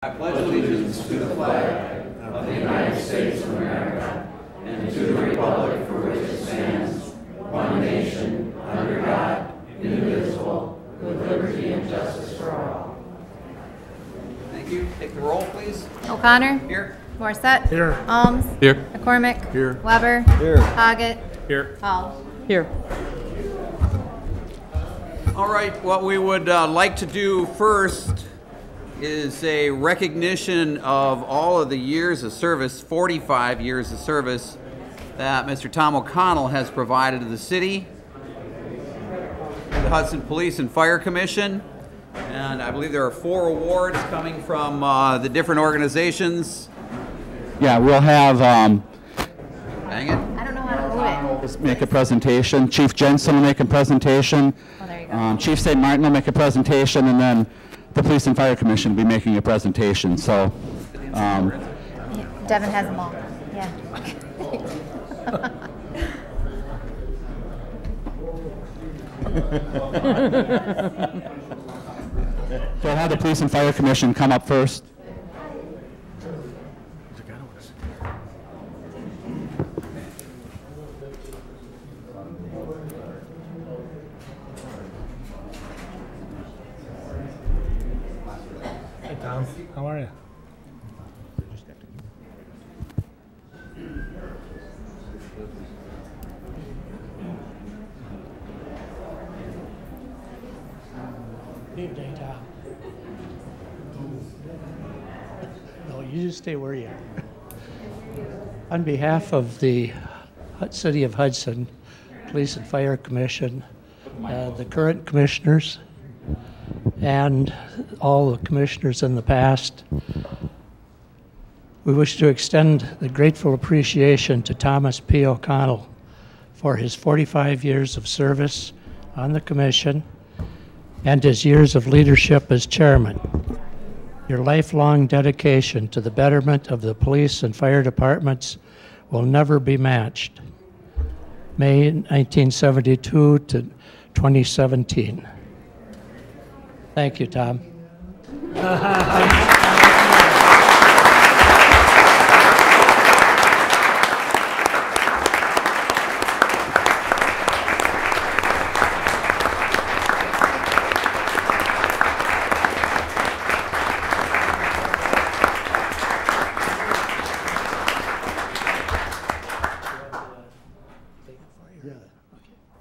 I pledge allegiance to the flag of the United States of America and to the republic for which it stands, one nation, under God, indivisible, with liberty and justice for all. Thank you. Take the roll, please. O'Connor. Here. Morissette. Here. Alms. Here. McCormick. Here. Weber. Here. Hoggett. Here. Hall. Here. All right, what we would like to do first is a recognition of all of the years of service, 45 years of service, that Mr. Tom O'Connell has provided to the city, the Hudson Police and Fire Commission, and I believe there are 4 awards coming from the different organizations. Yeah, we'll have Hang it. I don't know how to move it. make a presentation. Chief Jensen will make a presentation. Oh, there you go. Chief St. Martin will make a presentation, and then the Police and Fire Commission will be making a presentation. So, Devin has them all. Yeah. so I'll have the Police and Fire Commission come up first. Hey, Tom. How are you? Evening, Tom. No, you just stay where you are. On behalf of the City of Hudson Police and Fire Commission, the current commissioners, and all the commissioners in the past, we wish to extend the grateful appreciation to Thomas P. O'Connell for his 45 years of service on the commission and his years of leadership as chairman. Your lifelong dedication to the betterment of the police and fire departments will never be matched. May 1972 to 2017. Thank you, Tom.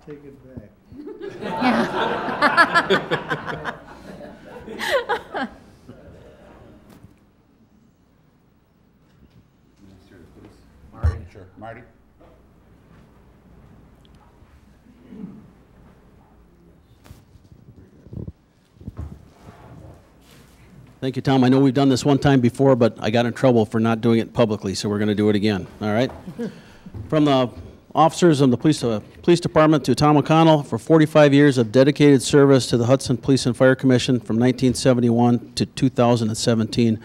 Take it back. Sure. Marty? Thank you, Tom. I know we've done this one time before, but I got in trouble for not doing it publicly, so we're going to do it again. All right? From the officers of the police department to Tom O'Connell for 45 years of dedicated service to the Hudson Police and Fire Commission from 1971 to 2017.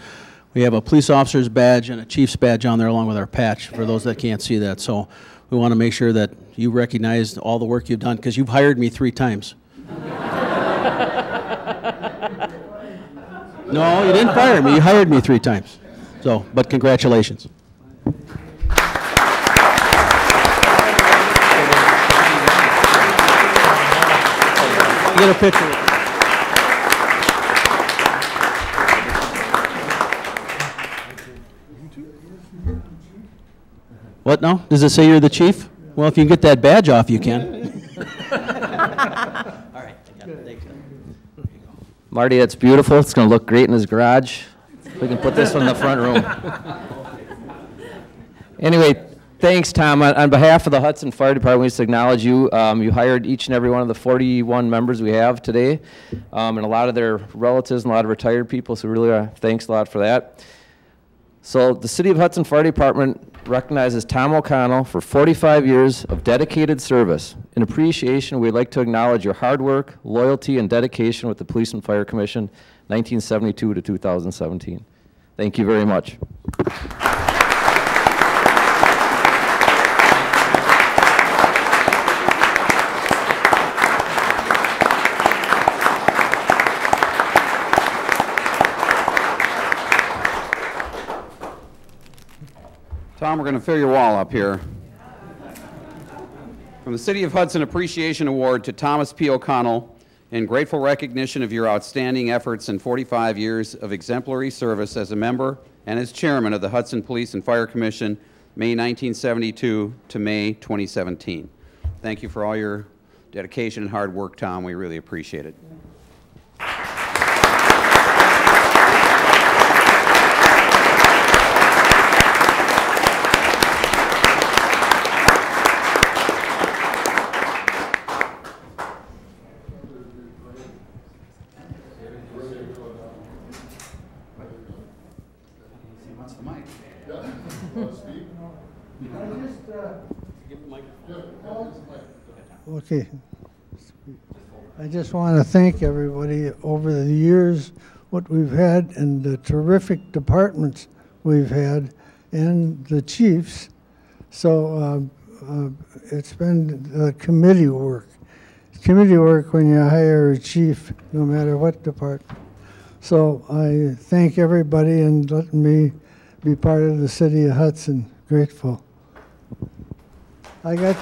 We have a police officer's badge and a chief's badge on there along with our patch for those that can't see that. So we want to make sure that you recognize all the work you've done because you've hired me 3 times. No, you didn't fire me. You hired me 3 times. So, but congratulations. Get a picture. What now? Does it say you're the chief? Well, if you can get that badge off, you can. All right. Thanks. Marty, it's beautiful. It's going to look great in his garage. We can put this one in the front room. Anyway, thanks, Tom. On behalf of the Hudson Fire Department, we just acknowledge you. You hired each and every one of the 41 members we have today, and a lot of their relatives and a lot of retired people, so really thanks a lot for that. So the City of Hudson Fire Department recognizes Tom O'Connell for 45 years of dedicated service. In appreciation, we'd like to acknowledge your hard work, loyalty, and dedication with the Police and Fire Commission, 1972 to 2017. Thank you very much. Tom, we're going to fill your wall up here. From the City of Hudson Appreciation Award to Thomas P. O'Connell, in grateful recognition of your outstanding efforts and 45 years of exemplary service as a member and as chairman of the Hudson Police and Fire Commission, May 1972 to May 2017. Thank you for all your dedication and hard work, Tom. We really appreciate it. Okay. I just want to thank everybody over the years, what we've had, and the terrific departments we've had, and the chiefs. So it's been committee work. Committee work when you hire a chief, no matter what department. So I thank everybody and letting me be part of the City of Hudson. Grateful. I got...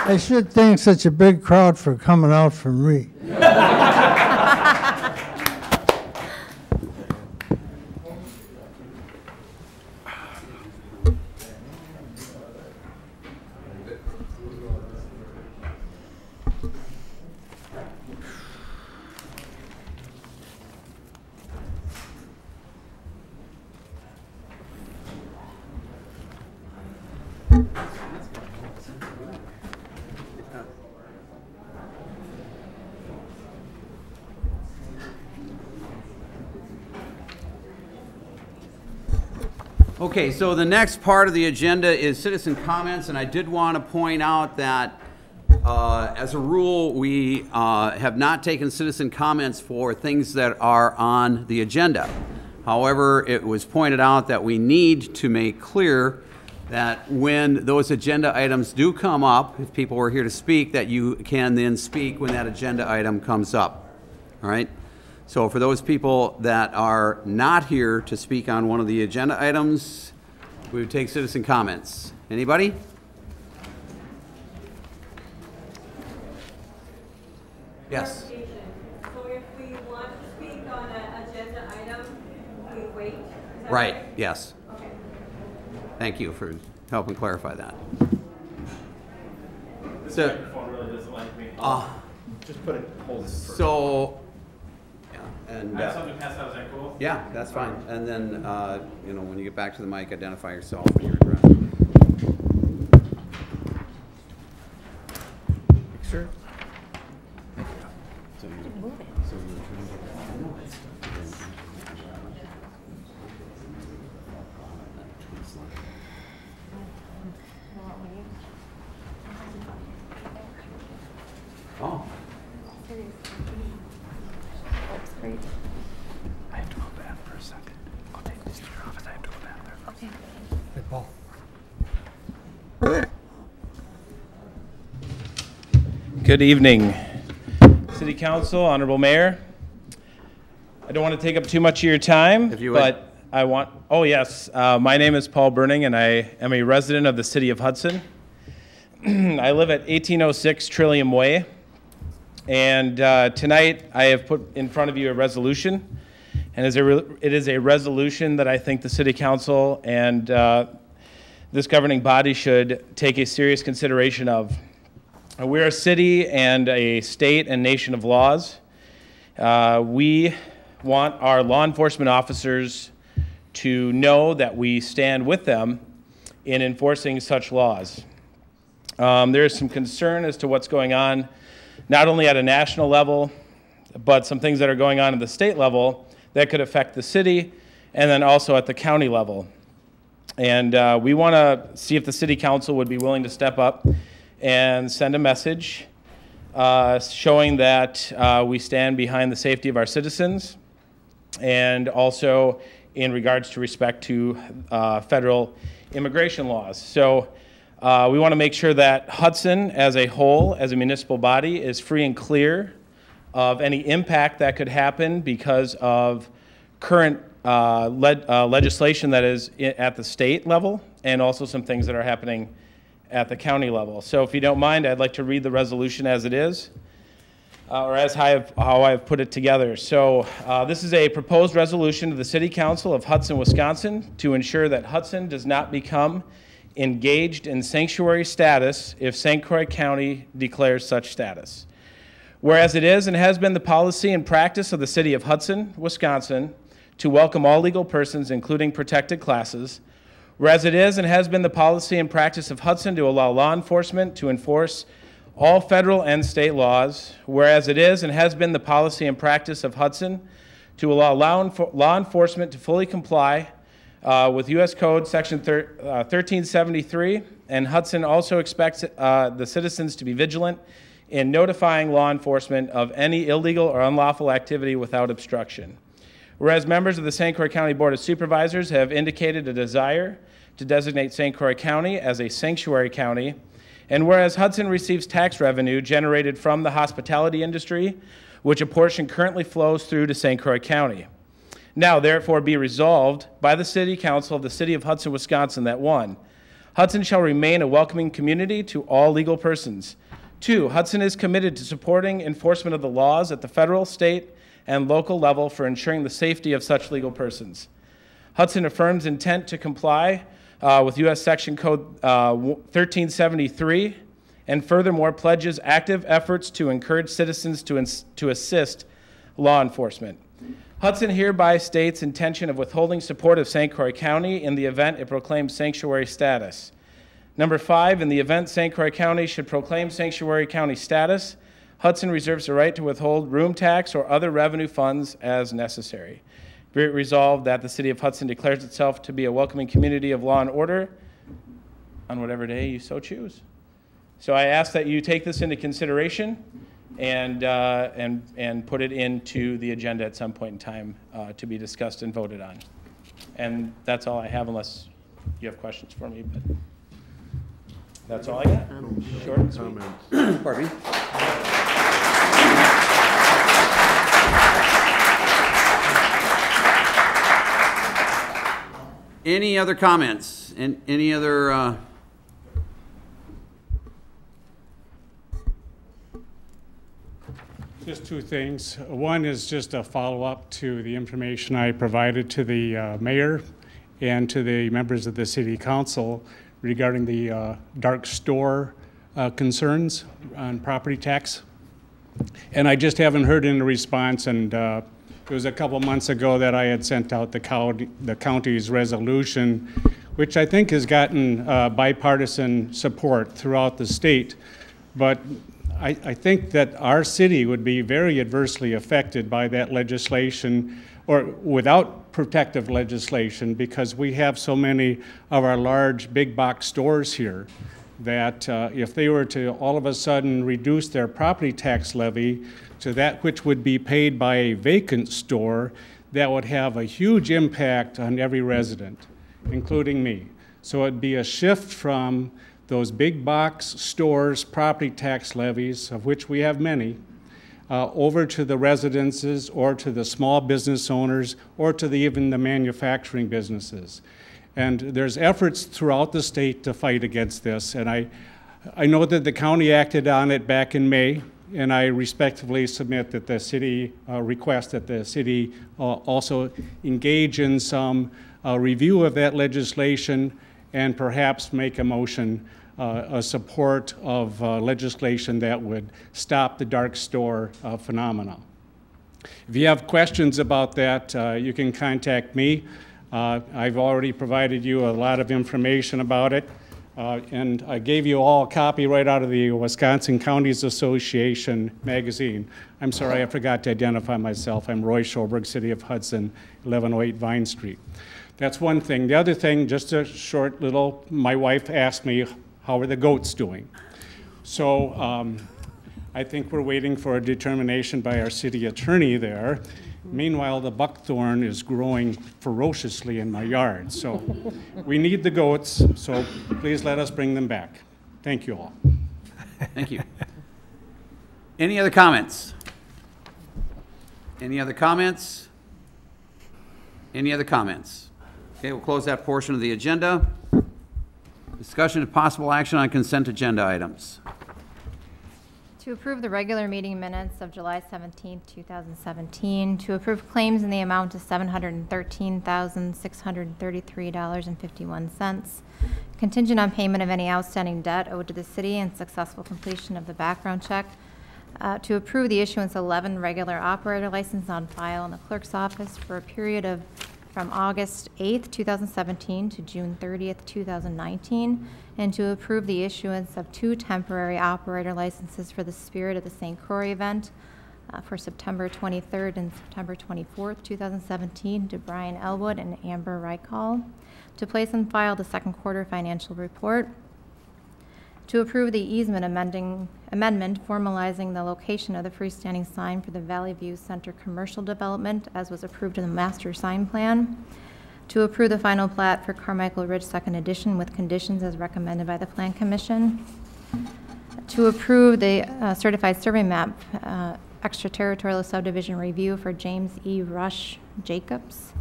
I should thank such a big crowd for coming out for me. Okay, so the next part of the agenda is citizen comments, and I did want to point out that as a rule, we have not taken citizen comments for things that are on the agenda. However, it was pointed out that we need to make clear that when those agenda items do come up, if people were here to speak, that you can then speak when that agenda item comes up. All right? So for those people that are not here to speak on one of the agenda items, we would take citizen comments. Anybody? Yes. So if we want to speak on an agenda item, we wait? Is that Right, yes. Okay. Thank you for helping clarify that. So, Just put it, hold it for. so, yeah, and, I have something to pass out, is that cool? yeah, that's fine. And then, you know, when you get back to the mic, identify yourself when you're addressed. Sure. Oh. That's great. I have to go back for a second. I'll take this to your office. I have to go back there. Okay. Hey, Paul. Good evening, City Council, Honorable Mayor. I don't want to take up too much of your time, If you would. but I want, oh yes, my name is Paul Burning and I am a resident of the City of Hudson. I live at 1806 Trillium Way, and tonight I have put in front of you a resolution, and it is a resolution that I think the City Council and this governing body should take a serious consideration of. We're a city and a state and nation of laws. We want our law enforcement officers to know that we stand with them in enforcing such laws. There is some concern as to what's going on, not only at a national level, but some things that are going on at the state level that could affect the city, and then also at the county level. And we want to see if the City Council would be willing to step up and send a message showing that we stand behind the safety of our citizens, and also in regards to respect to federal immigration laws. So we want to make sure that Hudson as a whole, as a municipal body, is free and clear of any impact that could happen because of current legislation that is at the state level, and also some things that are happening at the county level. So if you don't mind, I'd like to read the resolution as it is, or as how I've put it together. So this is a proposed resolution of the City Council of Hudson, Wisconsin, to ensure that Hudson does not become engaged in sanctuary status if St. Croix County declares such status. Whereas it is and has been the policy and practice of the City of Hudson, Wisconsin, to welcome all legal persons, including protected classes. Whereas it is and has been the policy and practice of Hudson to allow law enforcement to enforce all federal and state laws. Whereas it is and has been the policy and practice of Hudson to allow law enforcement to fully comply with U.S. Code Section 1373, and Hudson also expects the citizens to be vigilant in notifying law enforcement of any illegal or unlawful activity without obstruction. Whereas members of the St. Croix County Board of Supervisors have indicated a desire to designate St. Croix County as a sanctuary county, and whereas Hudson receives tax revenue generated from the hospitality industry, which a portion currently flows through to St. Croix County. Now, therefore, be resolved by the City Council of the City of Hudson, Wisconsin, that 1, Hudson shall remain a welcoming community to all legal persons. 2, Hudson is committed to supporting enforcement of the laws at the federal, state, and local level for ensuring the safety of such legal persons. Hudson affirms intent to comply with U.S. Section Code 1373, and furthermore pledges active efforts to encourage citizens to assist law enforcement. Hudson hereby states intention of withholding support of St. Croix County in the event it proclaims sanctuary status. Number 5, in the event St. Croix County should proclaim sanctuary county status, Hudson reserves the right to withhold room tax or other revenue funds as necessary. Be it resolved that the City of Hudson declares itself to be a welcoming community of law and order on whatever day you so choose. So I ask that you take this into consideration and put it into the agenda at some point in time to be discussed and voted on. And that's all I have, unless you have questions for me. But that's all I got. Short and sweet. Pardon me? Any other comments? And any other? Just two things. One is just a follow-up to the information I provided to the mayor and to the members of the city council regarding the dark store concerns on property tax. And I just haven't heard any response, and it was a couple months ago that I had sent out the county's resolution, which I think has gotten bipartisan support throughout the state. But I think that our city would be very adversely affected by that legislation, or without protective legislation, because we have so many of our large big box stores here that if they were to all of a sudden reduce their property tax levy to that which would be paid by a vacant store, that would have a huge impact on every resident, including me. So it'd be a shift from those big box stores' property tax levies, of which we have many, over to the residences or to the small business owners or to even the manufacturing businesses. And there's efforts throughout the state to fight against this. And I know that the county acted on it back in May, and I respectfully submit that the city request that the city also engage in some review of that legislation and perhaps make a motion, a support of legislation that would stop the dark store phenomena. If you have questions about that, you can contact me. I've already provided you a lot of information about it, and I gave you all a copy right out of the Wisconsin Counties Association magazine. I'm sorry, I forgot to identify myself. I'm Roy Schoberg, City of Hudson, 1108 Vine Street. That's one thing. The other thing, just a short little, my wife asked me, how are the goats doing? So I think we're waiting for a determination by our city attorney there. Meanwhile, the buckthorn is growing ferociously in my yard. So we need the goats, so please let us bring them back. Thank you all. Thank you. Any other comments? Any other comments? Any other comments? Okay, we'll close that portion of the agenda. Discussion of possible action on consent agenda items. To approve the regular meeting minutes of July 17th, 2017. To approve claims in the amount of $713,633.51. Contingent on payment of any outstanding debt owed to the city and successful completion of the background check. To approve the issuance of 11 regular operator licenses on file in the clerk's office for a period of from August 8th, 2017 to June 30th, 2019, and to approve the issuance of 2 temporary operator licenses for the Spirit of the St. Croix event for September 23rd and September 24th, 2017 to Brian Elwood and Amber Reichall. To place on file the second quarter financial report. To approve the easement amendment formalizing the location of the freestanding sign for the Valley View Center commercial development as was approved in the master sign plan. To approve the final plat for Carmichael Ridge Second Edition with conditions as recommended by the Plan Commission. To approve the certified survey map extraterritorial subdivision review for James E. Rush Jacobs.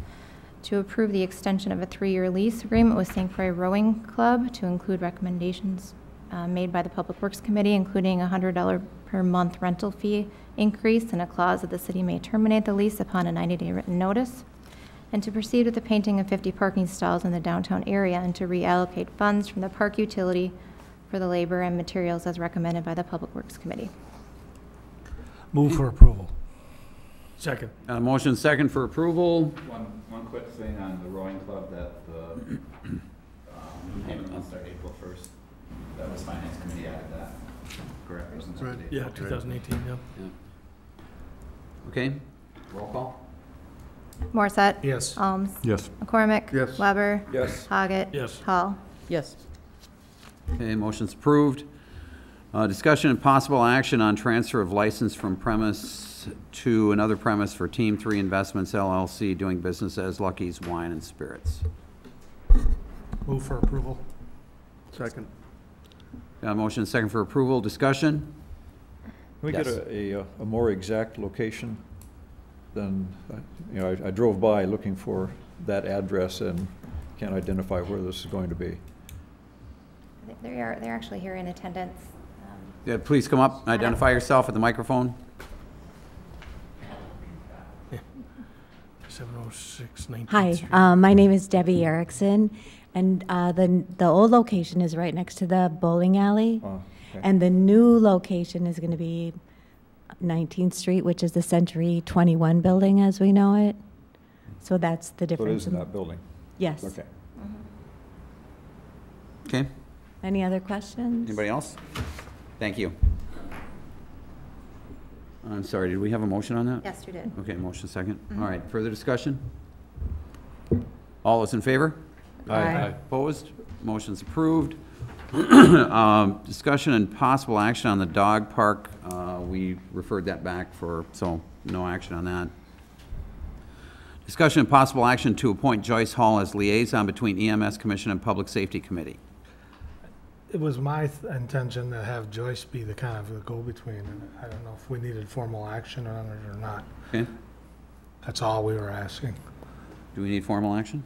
To approve the extension of a 3-year lease agreement with St. Croix Rowing Club to include recommendations made by the Public Works Committee, including a $100 per month rental fee increase and a clause that the city may terminate the lease upon a 90-day written notice, and to proceed with the painting of 50 parking stalls in the downtown area and to reallocate funds from the park utility for the labor and materials as recommended by the Public Works Committee. Move for approval. Second. Motion second for approval. One quick thing on the rowing club that the payment months start April 1st. That was Finance Committee added that. Correct? Wasn't that the date? Yeah, 2018, yeah. Okay, roll call. Morissette. Yes. Alms. Yes. McCormick. Yes. Weber. Yes. Hoggett. Yes. Hall. Yes. Okay, motion's approved. Discussion and possible action on transfer of license from premise to another premise for Team 3 Investments LLC doing business as Lucky's Wine and Spirits. Move for approval. Second. Got a motion second for approval. Discussion? Can we Yes. get a more exact location than, I drove by looking for that address and can't identify where this is going to be. They're actually here in attendance. Yeah, please come up, identify yourself at the microphone. 706 19th Hi, Street. my name is Debbie Erickson, and the old location is right next to the bowling alley, Oh, okay. and the new location is going to be 19th Street, which is the Century 21 building as we know it. So that's the So it difference. is in that building? Yes. Okay. Okay, Any other questions? anybody else? Thank you. I'm sorry, did we have a motion on that? Yes, you did. Okay, motion second. All right, further discussion? All those in favor? Aye. Opposed? Motion's approved. Discussion and possible action on the dog park. We referred that back so no action on that. Discussion and possible action to appoint Joyce Hall as liaison between EMS Commission and Public Safety Committee. It was my intention to have Joyce be the kind of the go-between, and I don't know if we needed formal action on it or not. Okay, That's all we were asking. do we need formal action?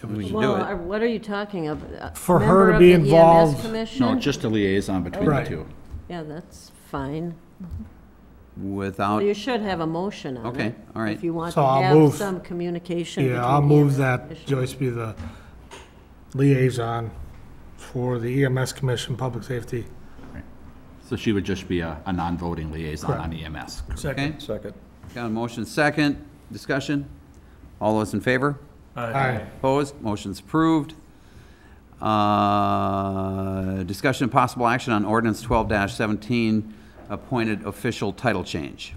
We can do Well, it. what are you talking about? For her to be involved. No, just a liaison between the Right. two. Yeah, that's fine. Without, You should have a motion on it. okay, all right. If you want So to I'll have move- some communication. Yeah, I'll between move the that commission. Joyce be the liaison for the EMS Commission, Public Safety. So she would just be a non-voting liaison on Correct. EMS. Okay, Second. got a motion second. Discussion? All those in favor? Aye. Opposed? Motion's approved. Discussion and possible action on ordinance 12-17, appointed official title change.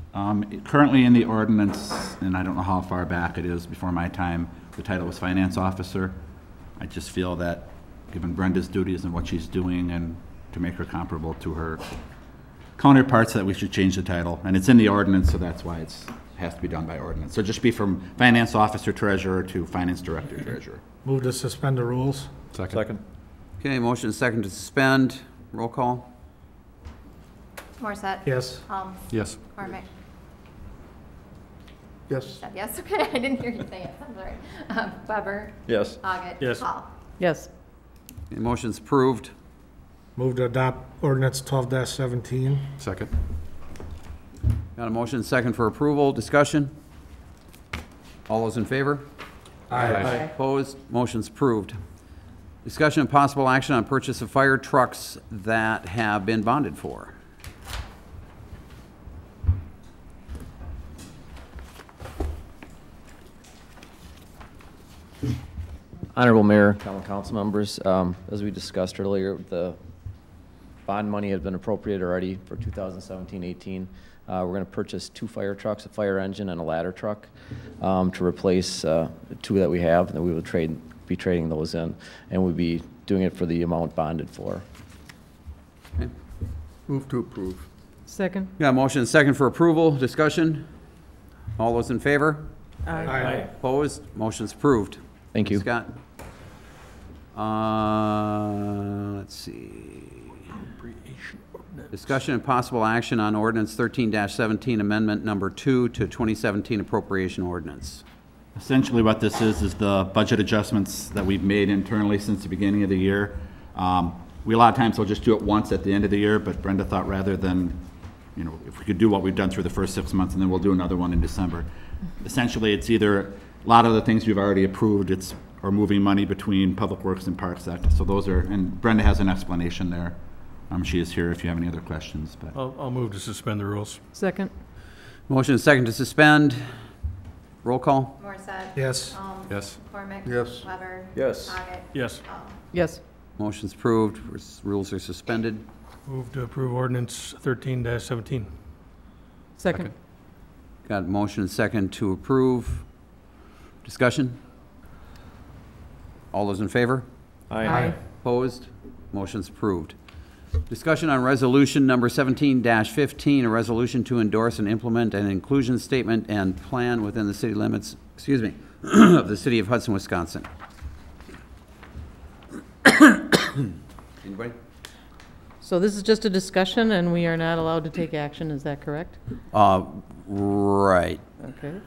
Currently in the ordinance, and I don't know how far back it is before my time, the title was finance officer. I just feel that, given Brenda's duties and what she's doing, and to make her comparable to her counterparts that we should change the title, and it's in the ordinance, so that's why it has to be done by ordinance. So it just be from finance officer treasurer to finance director treasurer. Move to suspend the rules. Second. Okay, motion is second to suspend. Roll call. Morissette. Yes. Helms. Yes. McCormick. Yes. Said yes, okay, I didn't hear you say it, I'm sorry. Weber. Yes. Hoggett. Yes. Hall. Yes. Okay, motion's approved. Move to adopt ordinance 12-17. Second. Got a motion second for approval. Discussion? All those in favor? Aye. Opposed? Motion's approved. Discussion and possible action on purchase of fire trucks that have been bonded for. Honorable Mayor, common council members, as we discussed earlier, the bond money has been appropriated already for 2017-18. We're going to purchase 2 fire trucks, a fire engine and a ladder truck, to replace the 2 that we have, and we will be trading those in, and we'll be doing it for the amount bonded for. Okay. Move to approve. Second. Got a motion second for approval. Discussion? All those in favor? Aye. Opposed? Motion's approved. Thank you. Scott? Let's see. Discussion and possible action on ordinance 13-17, amendment number 2 to 2017 appropriation ordinance. Essentially what this is the budget adjustments that we've made internally since the beginning of the year. We a lot of times will just do it once at the end of the year, but Brenda thought rather than, if we could do what we've done through the first 6 months and then we'll do another one in December. Essentially, it's either a lot of the things we've already approved, or moving money between Public Works and Parks Act. So those are, and Brenda has an explanation there. She is here if you have any other questions. But I'll move to suspend the rules. Second. Motion is second to suspend. Roll call. Morissette. Yes. Helms. Yes. McCormick. Yes. Weber. Yes. Hoggett. Yes. Hall. Yes. Motion's approved. Rules are suspended. Move to approve ordinance 13-17. Second. Got a motion and second to approve. Discussion? All those in favor? Aye. Opposed? Motion's approved. Discussion on resolution number 17-15, a resolution to endorse and implement an inclusion statement and plan within the city limits, of the city of Hudson, Wisconsin. Anybody? So this is just a discussion, and we are not allowed to take action, is that correct? Right. Okay.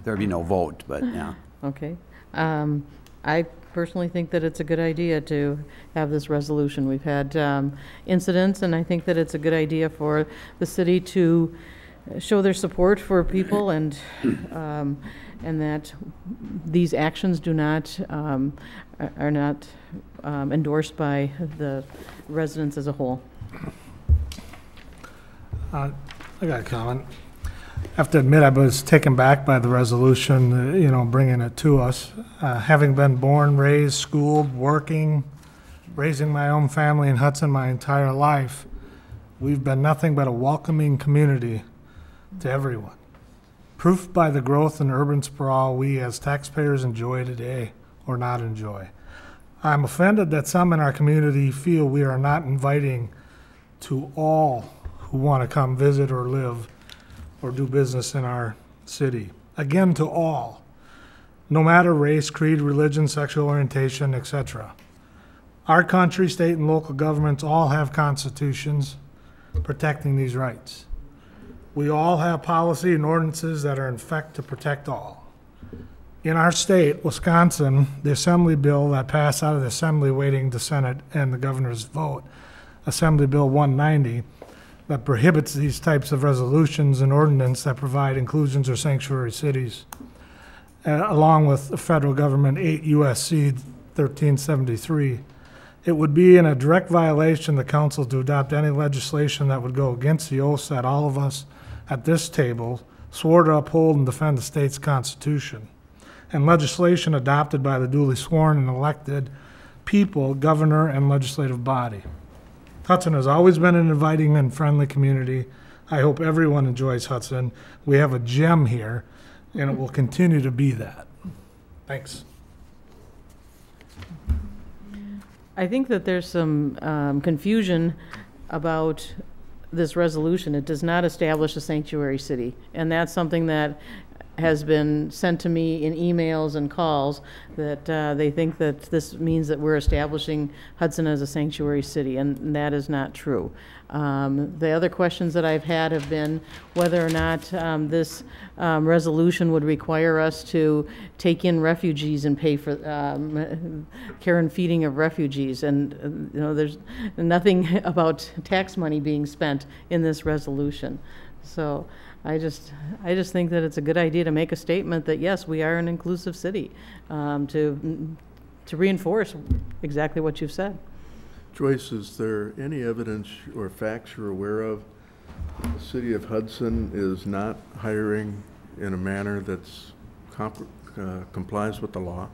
There'd be no vote, but yeah. Okay. I personally think that it's a good idea to have this resolution. We've had incidents, and I think that it's a good idea for the city to show their support for people, and that these actions do not are not endorsed by the residents as a whole. I got a comment. I have to admit, I was taken back by the resolution, bringing it to us. Having been born, raised, schooled, working, raising my own family in Hudson my entire life, we've been nothing but a welcoming community to everyone. Proof by the growth in urban sprawl we as taxpayers enjoy today or not enjoy. I'm offended that some in our community feel we are not inviting to all who want to come visit or live or do business in our city. Again, to all, no matter race, creed, religion, sexual orientation, etc. Our country, state, and local governments all have constitutions protecting these rights. We all have policy and ordinances that are in effect to protect all. In our state, Wisconsin, the Assembly bill that passed out of the Assembly waiting the Senate and the governor's vote, Assembly Bill 190, that prohibits these types of resolutions and ordinance that provide inclusions or sanctuary cities, along with the federal government 8 U.S.C. 1373. It would be in a direct violation of the council to adopt any legislation that would go against the oaths that all of us at this table swore to uphold and defend the state's constitution, and legislation adopted by the duly sworn and elected people, governor, and legislative body. Hudson has always been an inviting and friendly community. I hope everyone enjoys Hudson. We have a gem here, and it will continue to be that. Thanks. I think that there's some confusion about this resolution, it does not establish a sanctuary city. And that's something that has been sent to me in emails and calls, that they think that this means that we're establishing Hudson as a sanctuary city, and that is not true. The other questions that I've had have been whether or not this resolution would require us to take in refugees and pay for care and feeding of refugees. And there's nothing about tax money being spent in this resolution. So I just think that it's a good idea to make a statement that yes, we are an inclusive city, to reinforce exactly what you've said. Joyce, is there any evidence or facts you're aware of that the city of Hudson is not hiring in a manner that's complies with the law?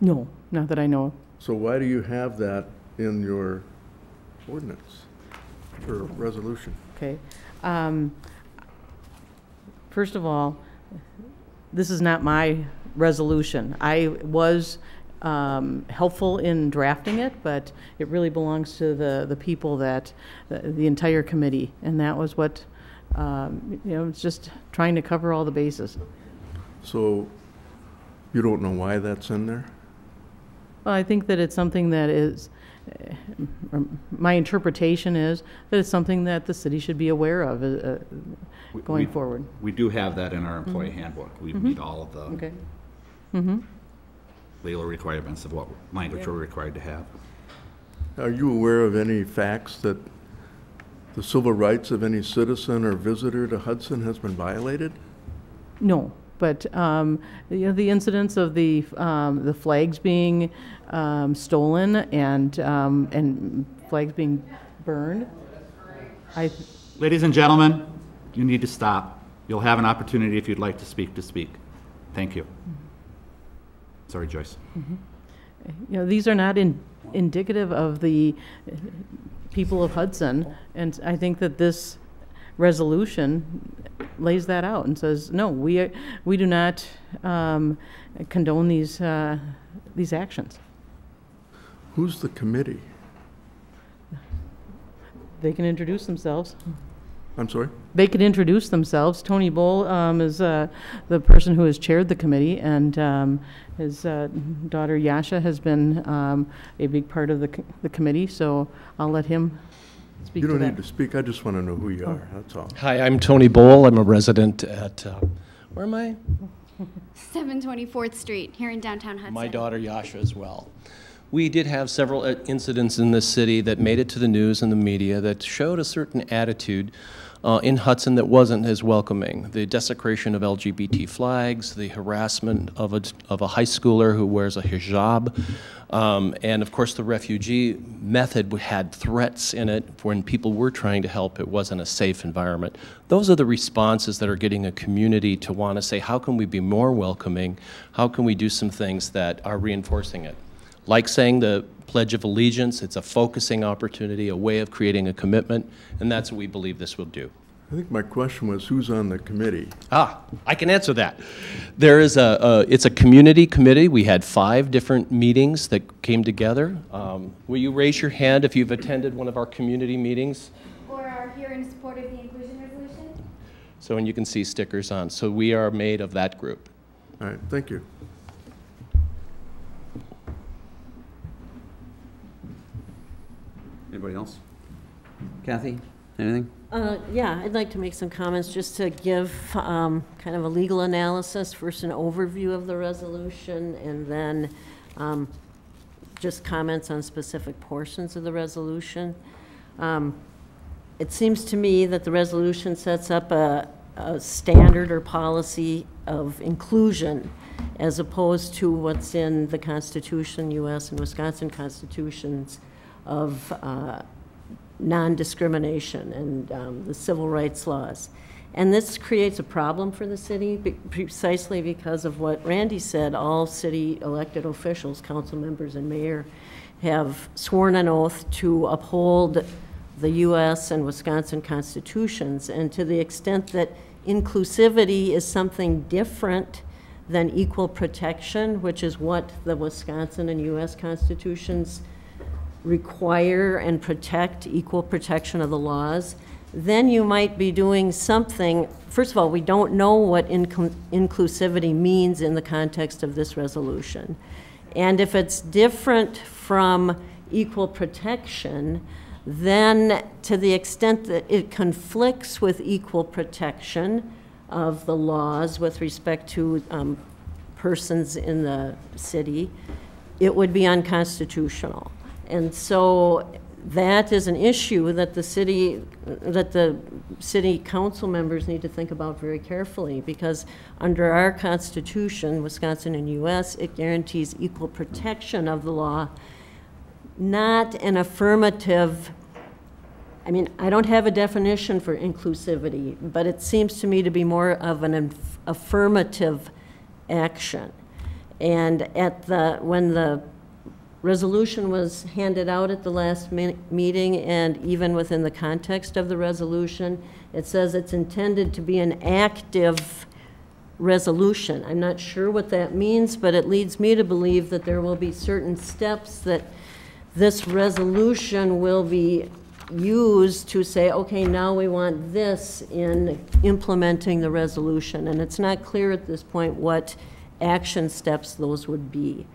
No, not that I know of. So why do you have that in your ordinance or resolution? Okay. First of all, this is not my resolution. I was helpful in drafting it, but it really belongs to the people that, the entire committee, and that was what, it's just trying to cover all the bases. So you don't know why that's in there? Well, I think that it's something that is, my interpretation is that it's something that the city should be aware of going forward. We do have that in our employee handbook. We meet all of the legal requirements of what language we're required to have. Are you aware of any facts that the civil rights of any citizen or visitor to Hudson has been violated? No, but the incidents of the flags being stolen and flags being burned. Ladies and gentlemen, you need to stop. You'll have an opportunity if you'd like to speak. Thank you. Sorry, Joyce. These are not indicative of the people of Hudson, and I think that this resolution lays that out and says, no, we do not condone these actions. Who's the committee? They can introduce themselves. I'm sorry? They could introduce themselves. Tony Bull is the person who has chaired the committee, and his daughter Yasha has been a big part of the committee, so I'll let him speak to that. You don't need to speak. I just want to know who you are. That's all. Hi, I'm Tony Bull. I'm a resident at, where am I? 724th Street, here in downtown Hudson. My daughter Yasha as well. We did have several incidents in this city that made it to the news and the media that showed a certain attitude in Hudson that wasn't as welcoming. The desecration of LGBT flags, the harassment of a high schooler who wears a hijab, and of course the refugee method had threats in it. When people were trying to help, it wasn't a safe environment. Those are the responses that are getting a community to want to say, how can we be more welcoming? How can we do some things that are reinforcing it? Like saying the Pledge of Allegiance, it's a focusing opportunity, a way of creating a commitment, and that's what we believe this will do. I think my question was, who's on the committee? I can answer that. There is it's a community committee. We had 5 different meetings that came together. Will you raise your hand if you've attended one of our community meetings? Or are here in support of the inclusion resolution? So, and you can see stickers on. So we are made of that group. All right, thank you. Anybody else? Kathy, anything? Yeah, I'd like to make some comments just to give kind of a legal analysis, first an overview of the resolution, and then just comments on specific portions of the resolution. It seems to me that the resolution sets up a standard or policy of inclusion as opposed to what's in the Constitution, U.S. and Wisconsin constitutions of non-discrimination and the civil rights laws. And this creates a problem for the city precisely because of what Randy said. All city elected officials, council members and mayor, have sworn an oath to uphold the U.S. and Wisconsin constitutions. And to the extent that inclusivity is something different than equal protection, which is what the Wisconsin and U.S. constitutions require and protect, equal protection of the laws, then you might be doing something. First of all, we don't know what inclusivity means in the context of this resolution. And if it's different from equal protection, then to the extent that it conflicts with equal protection of the laws with respect to persons in the city, it would be unconstitutional. And so that is an issue that the city council members need to think about very carefully, because under our Constitution, Wisconsin and U.S., it guarantees equal protection of the law, not an affirmative. I mean, I don't have a definition for inclusivity, but it seems to me to be more of an affirmative action. And when the resolution was handed out at the last meeting, and even within the context of the resolution, it says it's intended to be an active resolution. I'm not sure what that means, but it leads me to believe that there will be certain steps that this resolution will be used to say, okay, now we want this in implementing the resolution. And it's not clear at this point what action steps those would be.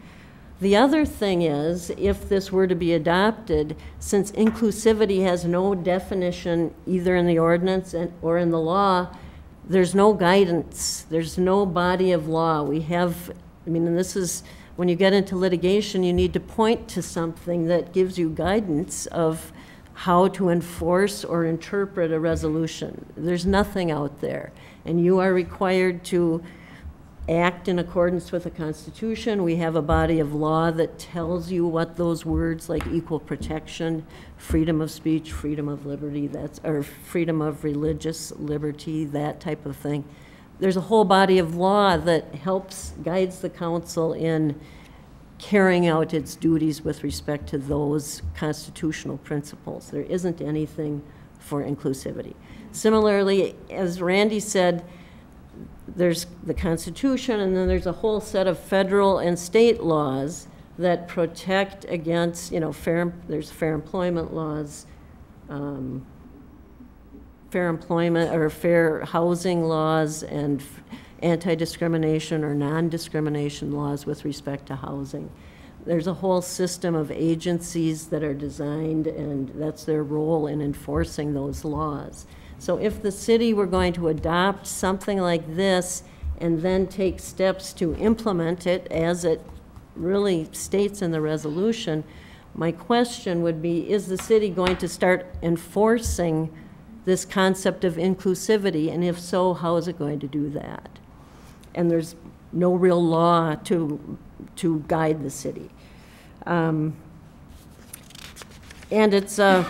The other thing is, if this were to be adopted, since inclusivity has no definition either in the ordinance or in the law, there's no guidance, there's no body of law. We have, I mean, and this is, when you get into litigation, you need to point to something that gives you guidance of how to enforce or interpret a resolution. There's nothing out there. And you are required to act in accordance with the Constitution. We have a body of law that tells you what those words like equal protection, freedom of speech, freedom of liberty, or freedom of religious liberty, that type of thing. There's a whole body of law that guides the council in carrying out its duties with respect to those constitutional principles. There isn't anything for inclusivity. Similarly, as Randy said, there's the Constitution, and then there's a whole set of federal and state laws that protect against, there's fair employment laws, fair employment or fair housing laws, and anti-discrimination or non-discrimination laws with respect to housing. There's a whole system of agencies that are designed, and that's their role in enforcing those laws. So if the city were going to adopt something like this and then take steps to implement it as it really states in the resolution, my question would be, is the city going to start enforcing this concept of inclusivity? And if so, how is it going to do that? And there's no real law to guide the city. And it's a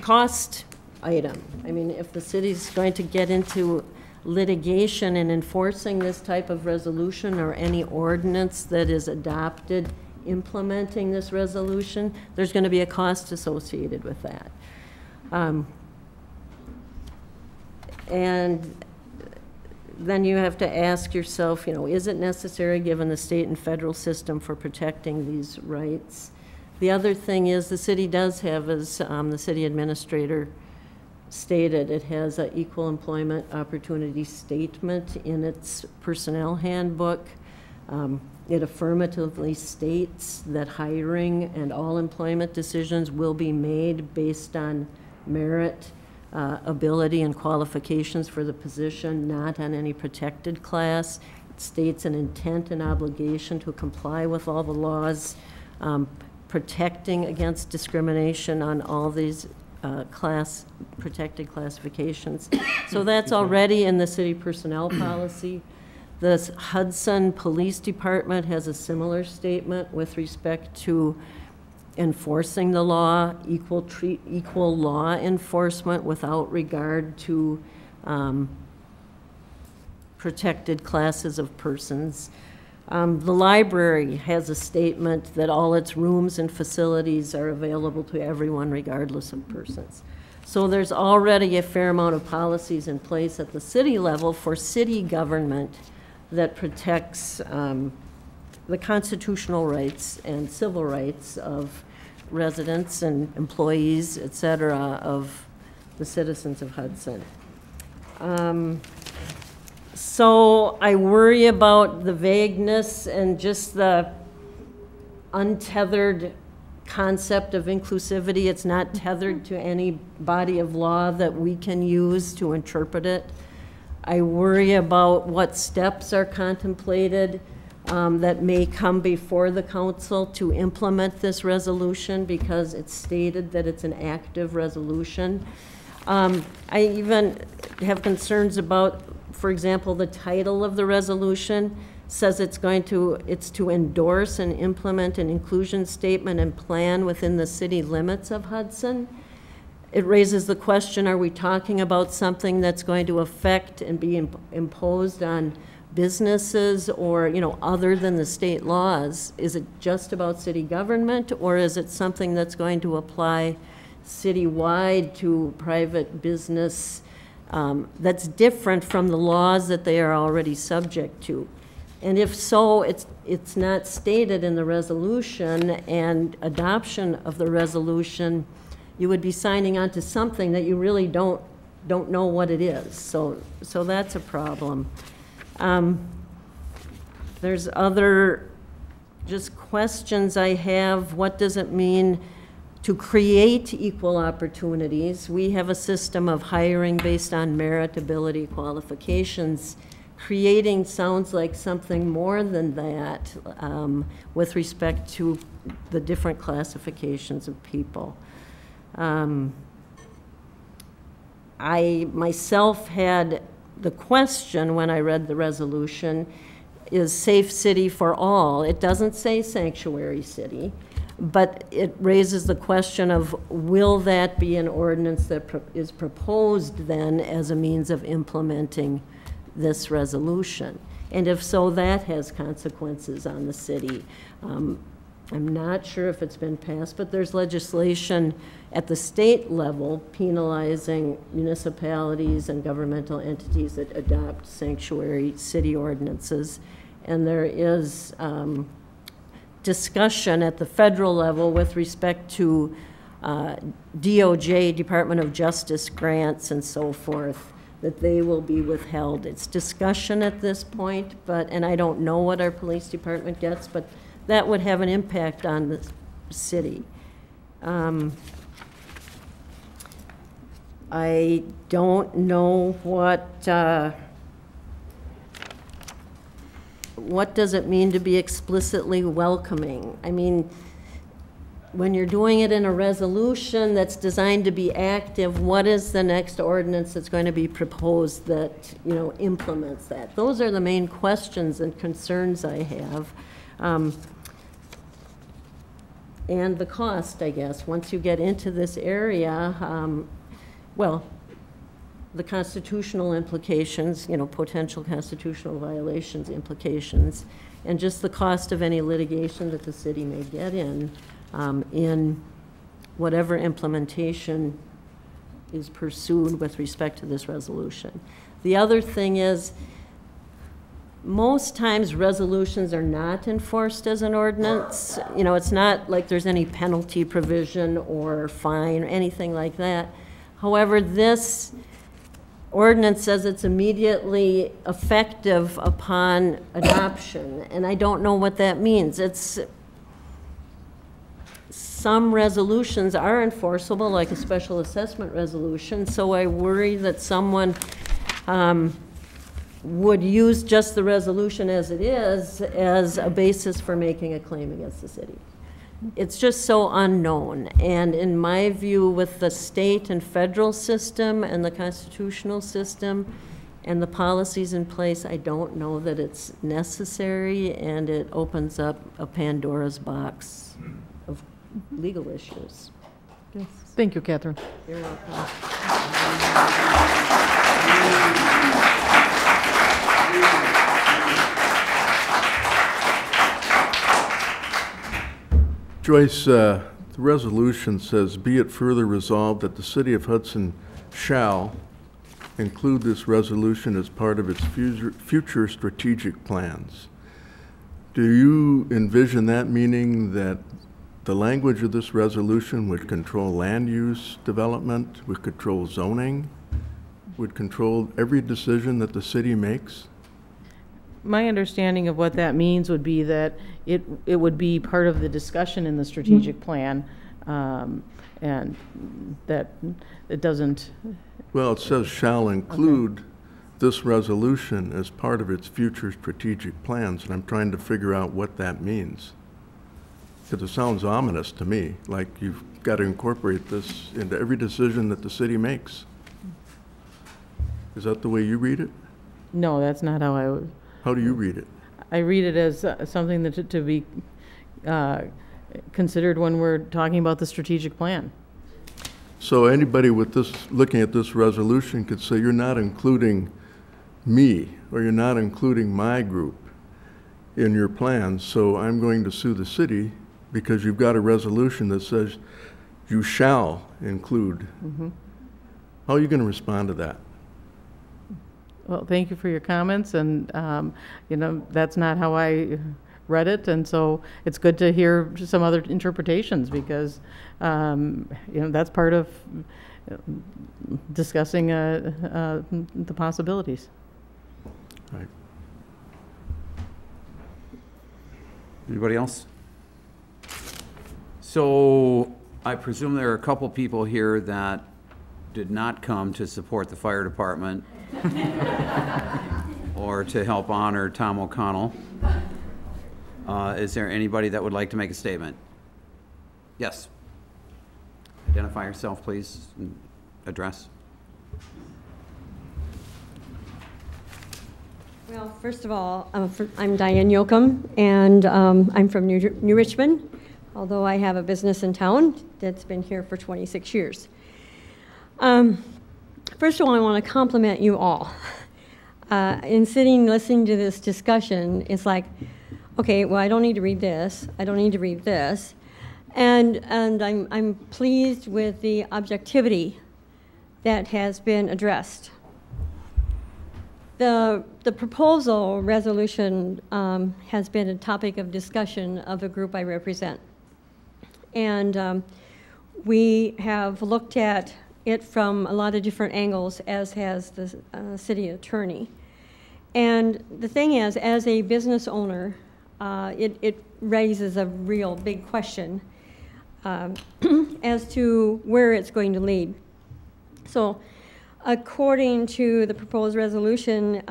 cost item. I mean, if the city's going to get into litigation in enforcing this type of resolution or any ordinance that is adopted implementing this resolution, there's going to be a cost associated with that. And then you have to ask yourself, is it necessary given the state and federal system for protecting these rights? The other thing is the city does have, as the city administrator stated, it has an equal employment opportunity statement in its personnel handbook. It affirmatively states that hiring and all employment decisions will be made based on merit, ability, and qualifications for the position, not on any protected class. It states an intent and obligation to comply with all the laws protecting against discrimination on all these protected classifications. So that's already in the city personnel policy. The Hudson Police Department has a similar statement with respect to enforcing the law, equal law enforcement without regard to protected classes of persons. The library has a statement that all its rooms and facilities are available to everyone regardless of persons. So there's already a fair amount of policies in place at the city level for city government that protects the constitutional rights and civil rights of residents and employees, et cetera, of the citizens of Hudson. So I worry about the vagueness and just the untethered concept of inclusivity. It's not tethered to any body of law that we can use to interpret it. I worry about what steps are contemplated that may come before the council to implement this resolution, because it's stated that it's an active resolution. I even have concerns about, for example, the title of the resolution says it's to endorse and implement an inclusion statement and plan within the city limits of Hudson. It raises the question, are we talking about something that's going to affect and be imposed on businesses or, other than the state laws? Is it just about city government, or is it something that's going to apply citywide to private business that's different from the laws that they are already subject to? And if so, it's not stated in the resolution, and adoption of the resolution, you would be signing on to something that you really don't know what it is. So that's a problem. There's other just questions I have. What does it mean to create equal opportunities? We have a system of hiring based on merit, ability, qualifications. Creating sounds like something more than that with respect to the different classifications of people. I myself had the question when I read the resolution, is safe city for all? It doesn't say sanctuary city, but it raises the question of, will that be an ordinance that is proposed then as a means of implementing this resolution? And if so, that has consequences on the city. I'm not sure if it's been passed, but there's legislation at the state level penalizing municipalities and governmental entities that adopt sanctuary city ordinances. And there is discussion at the federal level with respect to DOJ, Department of Justice grants and so forth, that they will be withheld. It's discussion at this point, and I don't know what our police department gets, but that would have an impact on the city. I don't know what does it mean to be explicitly welcoming? I mean, when you're doing it in a resolution that's designed to be active, what is the next ordinance that's going to be proposed that, implements that? Those are the main questions and concerns I have. And the cost, I guess, once you get into this area, well, the constitutional implications, potential constitutional violations implications, and just the cost of any litigation that the city may get in whatever implementation is pursued with respect to this resolution. The other thing is, most times resolutions are not enforced as an ordinance. It's not like there's any penalty provision or fine or anything like that. However, this ordinance says it's immediately effective upon adoption, and I don't know what that means. Some resolutions are enforceable, like a special assessment resolution, so I worry that someone would use just the resolution as it is as a basis for making a claim against the city. It's just so unknown. And in my view, with the state and federal system and the constitutional system and the policies in place, I don't know that it's necessary, and it opens up a Pandora's box of legal issues. Yes. Thank you, Catherine. You're welcome. Joyce, the resolution says, "Be it further resolved that the City of Hudson shall include this resolution as part of its future strategic plans." Do you envision that meaning that the language of this resolution would control land use development, would control zoning, would control every decision that the city makes? My understanding of what that means would be that it would be part of the discussion in the strategic plan, and that it doesn't. Well, it says shall include this resolution as part of its future strategic plans, and I'm trying to figure out what that means. Because it sounds ominous to me, like you've got to incorporate this into every decision that the city makes. Is that the way you read it? No, that's not how I would. How do you read it? I read it as something that to be considered when we're talking about the strategic plan. So anybody with this, looking at this resolution could say, you're not including me, or you're not including my group in your plans, so I'm going to sue the city because you've got a resolution that says you shall include. Mm-hmm. How are you going to respond to that? Well, thank you for your comments, and you know, that's not how I read it, and so it's good to hear some other interpretations, because you know, that's part of discussing the possibilities. Right. Anybody else? So I presume there are a couple people here that did not come to support the fire department or to help honor Tom O'Connell. Is there anybody that would like to make a statement? Yes. Identify yourself, please, and address. Well, first of all, I'm Diane Yoakum, and I'm from New Richmond, although I have a business in town that's been here for 26 years. First of all, I want to compliment you all. In sitting, listening to this discussion, it's like, okay, well, I don't need to read this. I don't need to read this. And I'm pleased with the objectivity that has been addressed. The proposal resolution has been a topic of discussion of a group I represent. And we have looked at it from a lot of different angles, as has the city attorney. And the thing is, as a business owner, it raises a real big question as to where it's going to lead. So according to the proposed resolution,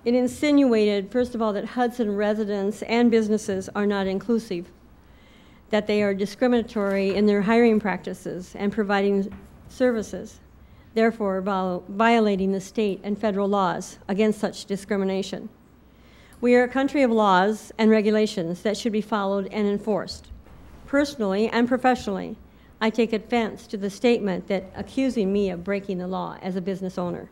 it insinuated, first of all, that Hudson residents and businesses are not inclusive, that they are discriminatory in their hiring practices and providing services, therefore violating the state and federal laws against such discrimination. We are a country of laws and regulations that should be followed and enforced. Personally and professionally, I take offense to the statement that accusing me of breaking the law as a business owner.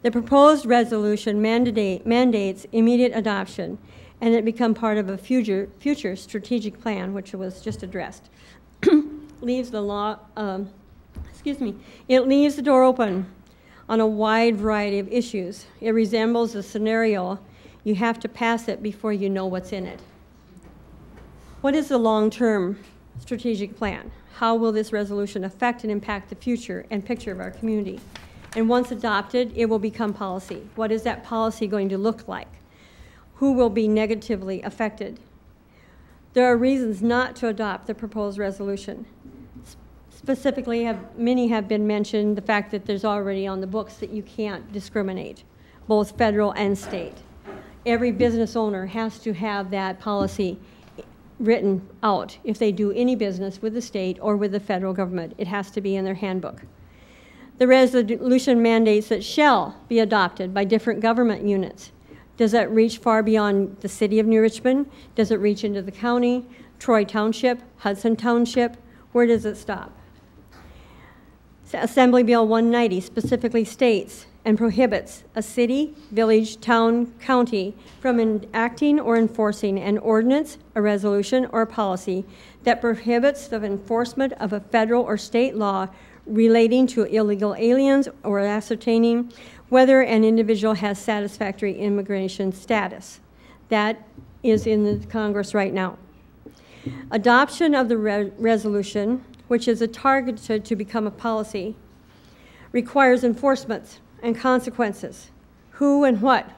The proposed resolution mandates immediate adoption, and it become part of a future strategic plan, which was just addressed. Leaves the law, it leaves the door open on a wide variety of issues. It resembles a scenario you have to pass it before you know what's in it. What is the long-term strategic plan? How will this resolution affect and impact the future and picture of our community? And once adopted, it will become policy. What is that policy going to look like? Who will be negatively affected? There are reasons not to adopt the proposed resolution. Specifically, many have been mentioned, the fact that there's already on the books that you can't discriminate, both federal and state. Every business owner has to have that policy written out. If they do any business with the state or with the federal government, it has to be in their handbook. The resolution mandates that shall be adopted by different government units. Does that reach far beyond the city of New Richmond? Does it reach into the county, Troy Township, Hudson Township? Where does it stop? Assembly Bill 190 specifically states and prohibits a city, village, town, county from enacting or enforcing an ordinance, a resolution, or a policy that prohibits the enforcement of a federal or state law relating to illegal aliens or ascertaining whether an individual has satisfactory immigration status. That is in the Congress right now. Adoption of the resolution, which is targeted to become a policy, requires enforcement and consequences. Who and what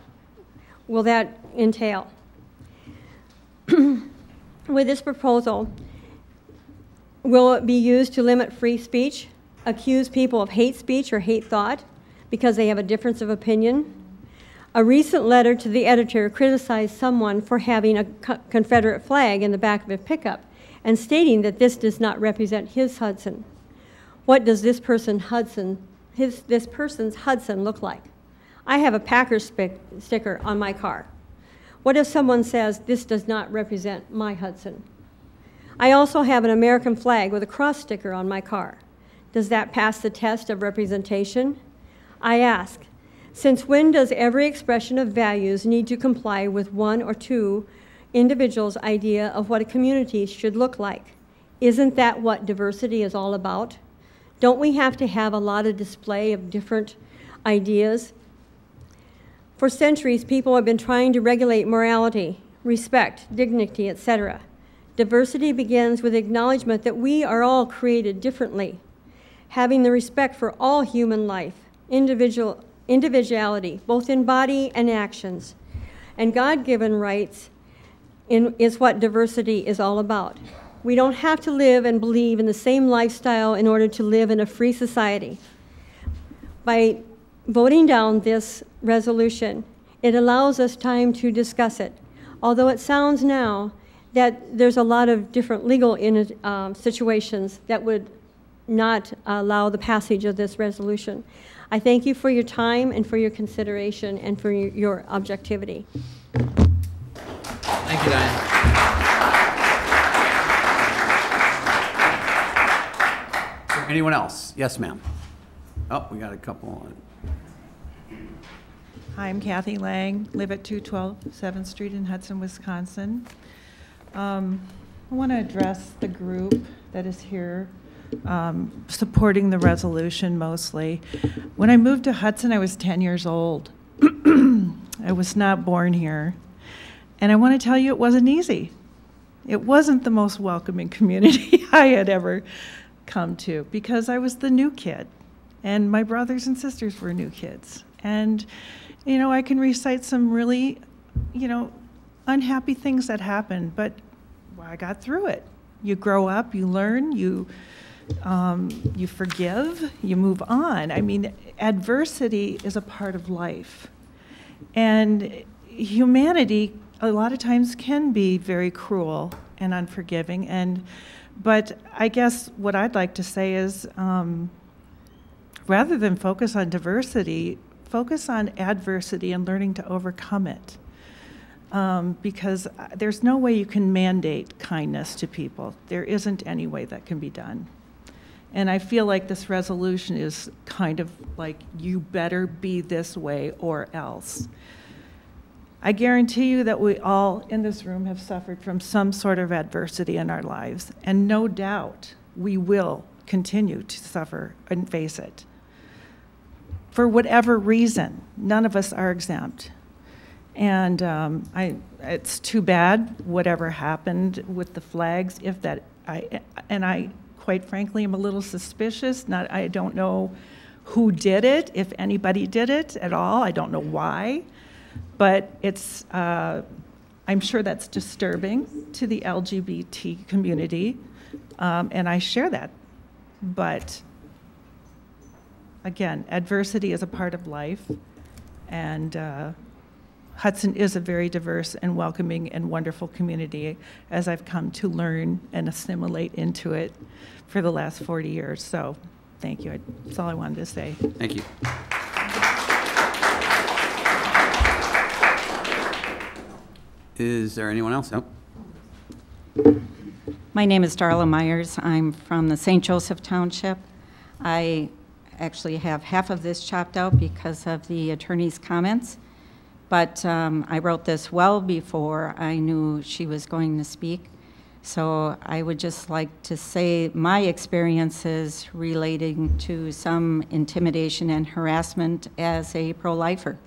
will that entail? With this proposal, will it be used to limit free speech, accuse people of hate speech or hate thought because they have a difference of opinion? A recent letter to the editor criticized someone for having a Confederate flag in the back of a pickup and stating that this does not represent his Hudson. What does this person's Hudson look like? I have a Packers sticker on my car. What if someone says this does not represent my Hudson? I also have an American flag with a cross sticker on my car. Does that pass the test of representation? I ask, since when does every expression of values need to comply with one or two individuals' idea of what a community should look like? Isn't that what diversity is all about? Don't we have to have a lot of display of different ideas? For centuries, people have been trying to regulate morality, respect, dignity, etc. Diversity begins with acknowledgement that we are all created differently, having the respect for all human life, individuality, both in body and actions, and God-given rights is what diversity is all about. We don't have to live and believe in the same lifestyle in order to live in a free society. By voting down this resolution, it allows us time to discuss it, although it sounds now that there's a lot of different legal situations that would not allow the passage of this resolution. I thank you for your time and for your consideration and for your objectivity. Thank you, Diane. Anyone else? Yes, ma'am. Oh, we got a couple on. Hi, I'm Kathy Lang, live at 212 7th Street in Hudson, Wisconsin. I want to address the group that is here supporting the resolution mostly. When I moved to Hudson, I was 10 years old. I was not born here. And I want to tell you, it wasn't easy. It wasn't the most welcoming community I had ever come to because I was the new kid and my brothers and sisters were new kids. And, you know, I can recite some really, you know, unhappy things that happened, but well, I got through it. You grow up, you learn, you forgive, you move on. I mean, adversity is a part of life. And humanity, a lot of times, can be very cruel and unforgiving. But I guess what I'd like to say is, rather than focus on diversity, focus on adversity and learning to overcome it. Because there's no way you can mandate kindness to people. There isn't any way that can be done. And I feel like this resolution is kind of like, you better be this way or else. I guarantee you that we all in this room have suffered from some sort of adversity in our lives, and no doubt we will continue to suffer and face it. For whatever reason, none of us are exempt. And it's too bad whatever happened with the flags, I quite frankly am a little suspicious. I don't know who did it, if anybody did it at all. I don't know why. But it's, I'm sure that's disturbing to the LGBT community, and I share that. But again, adversity is a part of life, and Hudson is a very diverse and welcoming and wonderful community, as I've come to learn and assimilate into it for the last 40 years. So thank you. That's all I wanted to say. Thank you. Is there anyone else? Nope. My name is Darla Myers. I'm from the St. Joseph Township. I actually have half of this chopped out because of the attorney's comments, but I wrote this well before I knew she was going to speak. So I would just like to say my experiences relating to some intimidation and harassment as a pro-lifer.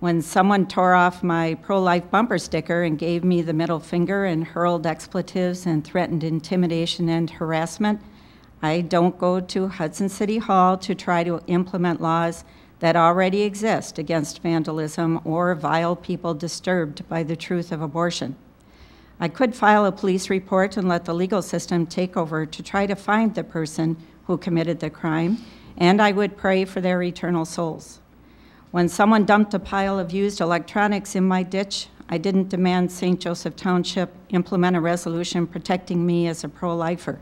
when someone tore off my pro-life bumper sticker and gave me the middle finger and hurled expletives and threatened intimidation and harassment, I don't go to Hudson City Hall to try to implement laws that already exist against vandalism or vile people disturbed by the truth of abortion. I could file a police report and let the legal system take over to try to find the person who committed the crime, and I would pray for their eternal souls. When someone dumped a pile of used electronics in my ditch, I didn't demand St. Joseph Township implement a resolution protecting me as a pro-lifer.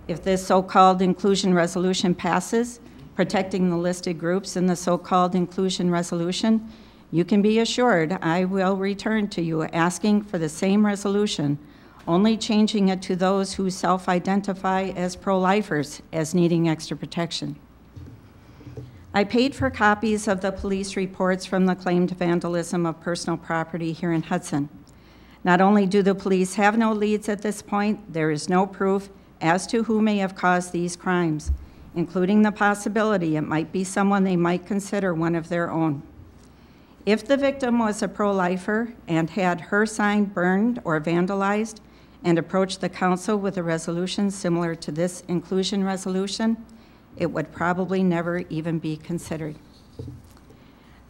If this so-called inclusion resolution passes, protecting the listed groups in the so-called inclusion resolution, you can be assured I will return to you asking for the same resolution, only changing it to those who self-identify as pro-lifers as needing extra protection. I paid for copies of the police reports from the claimed vandalism of personal property here in Hudson. Not only do the police have no leads at this point, there is no proof as to who may have caused these crimes, including the possibility it might be someone they might consider one of their own. If the victim was a pro-lifer and had her sign burned or vandalized and approached the council with a resolution similar to this inclusion resolution, it would probably never even be considered.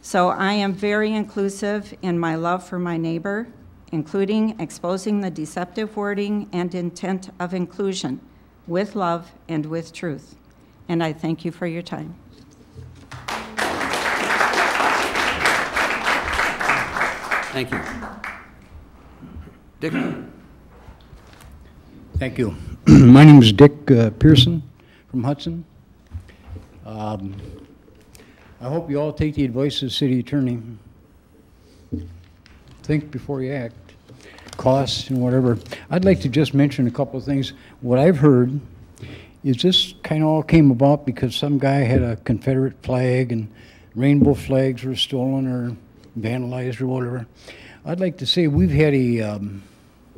So I am very inclusive in my love for my neighbor, including exposing the deceptive wording and intent of inclusion with love and with truth. And I thank you for your time. Thank you. Dick? Thank you. My name is Dick Pearson from Hudson. I hope you all take the advice of the city attorney. Think before you act. Costs and whatever. I'd like to just mention a couple of things. What I've heard is this kind of all came about because some guy had a Confederate flag and rainbow flags were stolen or vandalized or whatever. I'd like to say we've had a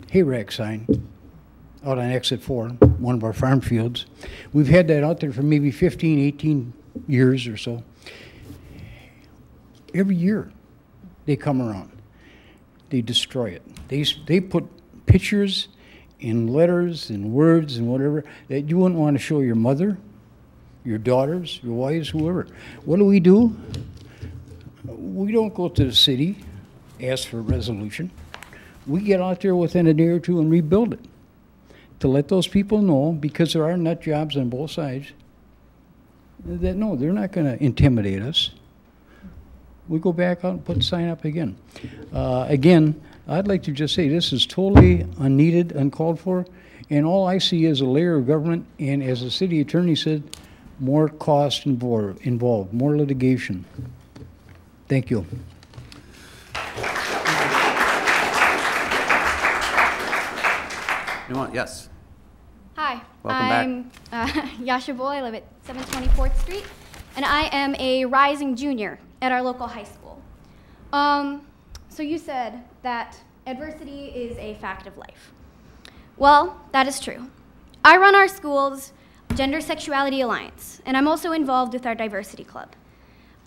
hay rack sign out on exit 4, one of our farm fields. We've had that out there for maybe 15, 18 years or so. Every year they come around, they destroy it. They put pictures and letters and words and whatever that you wouldn't want to show your mother, your daughters, your wives, whoever. What do? We don't go to the city, ask for a resolution. We get out there within a day or two and rebuild it to let those people know, because there are nut jobs on both sides, that no, they're not going to intimidate us. We go back out and put the sign up again. Again, I'd like to just say this is totally unneeded, uncalled for, and all I see is a layer of government, and as the city attorney said, more cost involved, more litigation. Thank you. Yes. Hi, Welcome I'm Yasha Boy. I live at 724th Street, and I am a rising junior at our local high school. So you said that adversity is a fact of life. Well, that is true. I run our school's Gender Sexuality Alliance, and I'm also involved with our diversity club.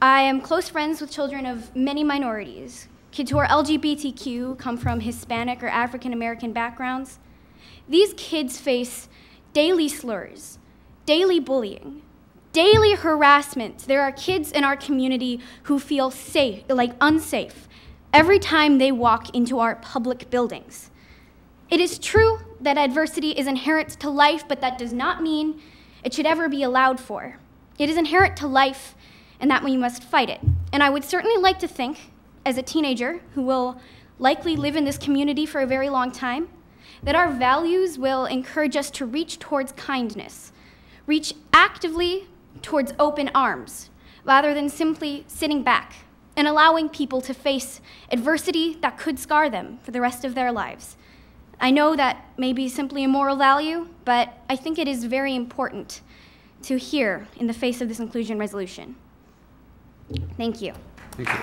I am close friends with children of many minorities. Kids who are LGBTQ, come from Hispanic or African American backgrounds. These kids face daily slurs, daily bullying, daily harassment. There are kids in our community who feel unsafe every time they walk into our public buildings. It is true that adversity is inherent to life, but that does not mean it should ever be allowed for. It is inherent to life, and that we must fight it. And I would certainly like to think, as a teenager who will likely live in this community for a very long time, that our values will encourage us to reach towards kindness, reach actively towards open arms, rather than simply sitting back and allowing people to face adversity that could scar them for the rest of their lives. I know that may be simply a moral value, but I think it is very important to hear in the face of this inclusion resolution. Thank you. Thank you.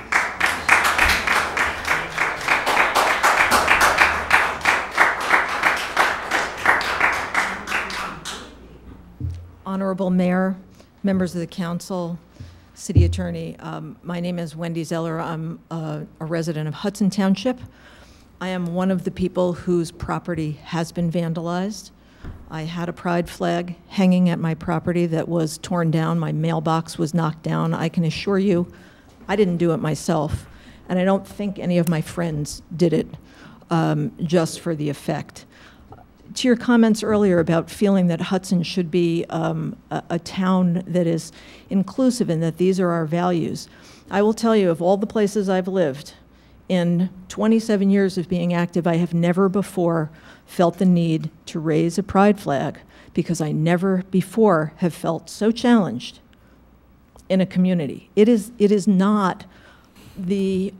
Honorable Mayor, members of the council, City Attorney. My name is Wendy Zeller. I'm a resident of Hudson Township. I am one of the people whose property has been vandalized. I had a pride flag hanging at my property that was torn down. My mailbox was knocked down. I can assure you, I didn't do it myself, and I don't think any of my friends did it just for the effect. To your comments earlier about feeling that Hudson should be a town that is inclusive and that these are our values, I will tell you, of all the places I've lived, in 27 years of being active, I have never before felt the need to raise a pride flag because I never before have felt so challenged in a community. It is not the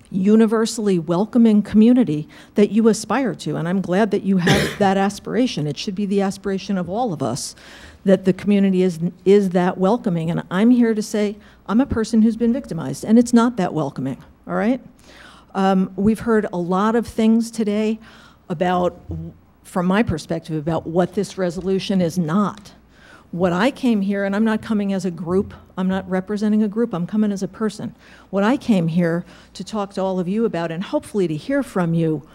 universally welcoming community that you aspire to, and I'm glad that you have that aspiration. It should be the aspiration of all of us that the community is that welcoming, and I'm here to say I'm a person who's been victimized, and it's not that welcoming, all right? We've heard a lot of things today about, from my perspective, about what this resolution is not. What I came here, and I'm not coming as a group, I'm not representing a group, I'm coming as a person. What I came here to talk to all of you about, and hopefully to hear from you,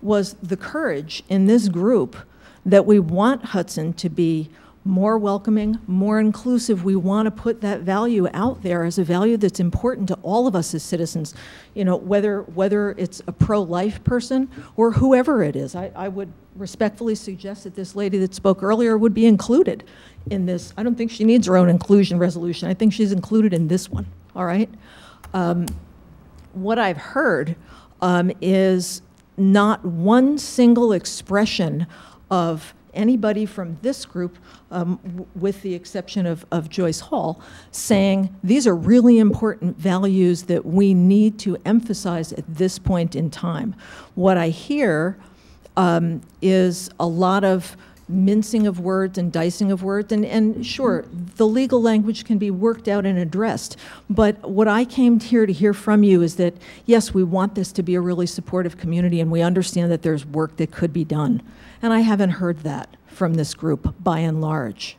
was the courage in this group that we want Hudson to be more welcoming, more inclusive. We want to put that value out there as a value that's important to all of us as citizens, you know, whether it's a pro-life person or whoever it is. I would respectfully suggest that this lady that spoke earlier would be included in this. I don't think she needs her own inclusion resolution. I think she's included in this one, all right? What I've heard is not one single expression of anybody from this group, with the exception of Joyce Hall, saying these are really important values that we need to emphasize at this point in time. What I hear is a lot of mincing of words and dicing of words, and sure, the legal language can be worked out and addressed, but what I came here to hear from you is that, yes, we want this to be a really supportive community, and we understand that there's work that could be done, and I haven't heard that from this group, by and large.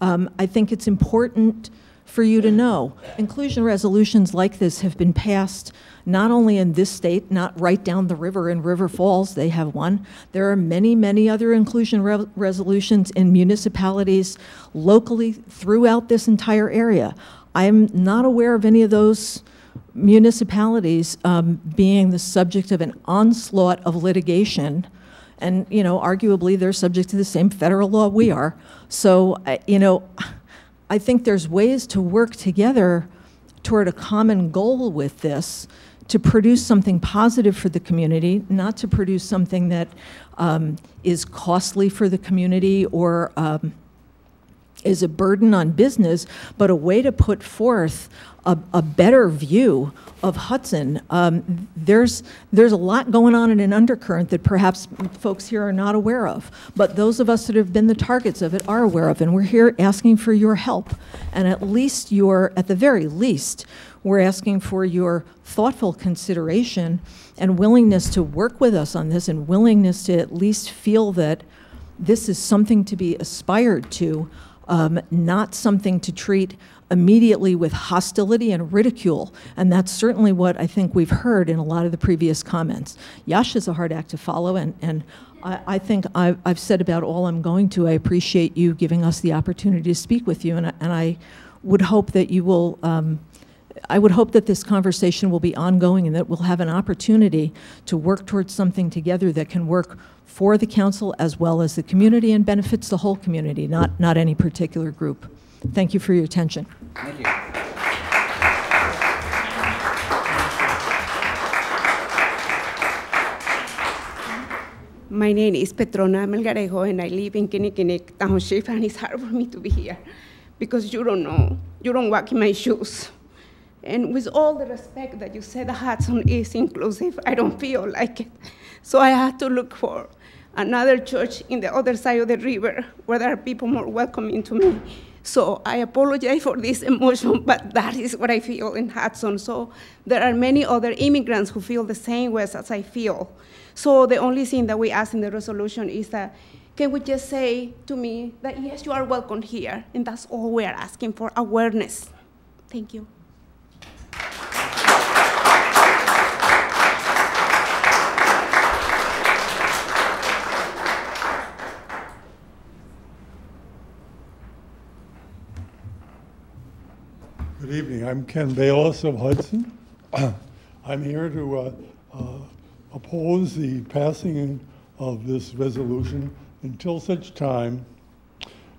I think it's important for you to know, inclusion resolutions like this have been passed not only in this state, not right down the river in River Falls, they have one. There are many, many other inclusion resolutions in municipalities locally throughout this entire area. I am not aware of any of those municipalities being the subject of an onslaught of litigation. And, you know, arguably they're subject to the same federal law we are. So, you know, I think there's ways to work together toward a common goal with this, to produce something positive for the community, not to produce something that is costly for the community or is a burden on business, but a way to put forth a better view of Hudson. There's a lot going on in an undercurrent that perhaps folks here are not aware of, but those of us that have been the targets of it are aware of, and we're here asking for your help. And at the very least, we're asking for your thoughtful consideration and willingness to work with us on this, and willingness to at least feel that this is something to be aspired to, not something to treat immediately with hostility and ridicule. And that's certainly what I think we've heard in a lot of the previous comments. Yash is a hard act to follow, and I think I've said about all I'm going to. I appreciate you giving us the opportunity to speak with you, and I would hope that you will, I would hope that this conversation will be ongoing and that we'll have an opportunity to work towards something together that can work for the council as well as the community and benefits the whole community, not any particular group. Thank you for your attention. Thank you. My name is Petrona Melgarejo, and I live in Kinnikinnick Township, and it's hard for me to be here because you don't know, you don't walk in my shoes. And with all the respect that you said Hudson is inclusive, I don't feel like it. So I had to look for another church in the other side of the river where there are people more welcoming to me. So I apologize for this emotion, but that is what I feel in Hudson. So there are many other immigrants who feel the same way as I feel. So the only thing that we ask in the resolution is that can we just say to me that, yes, you are welcome here, and that's all we are asking for, awareness. Thank you. Good evening. I'm Ken Bayless of Hudson. I'm here to oppose the passing of this resolution until such time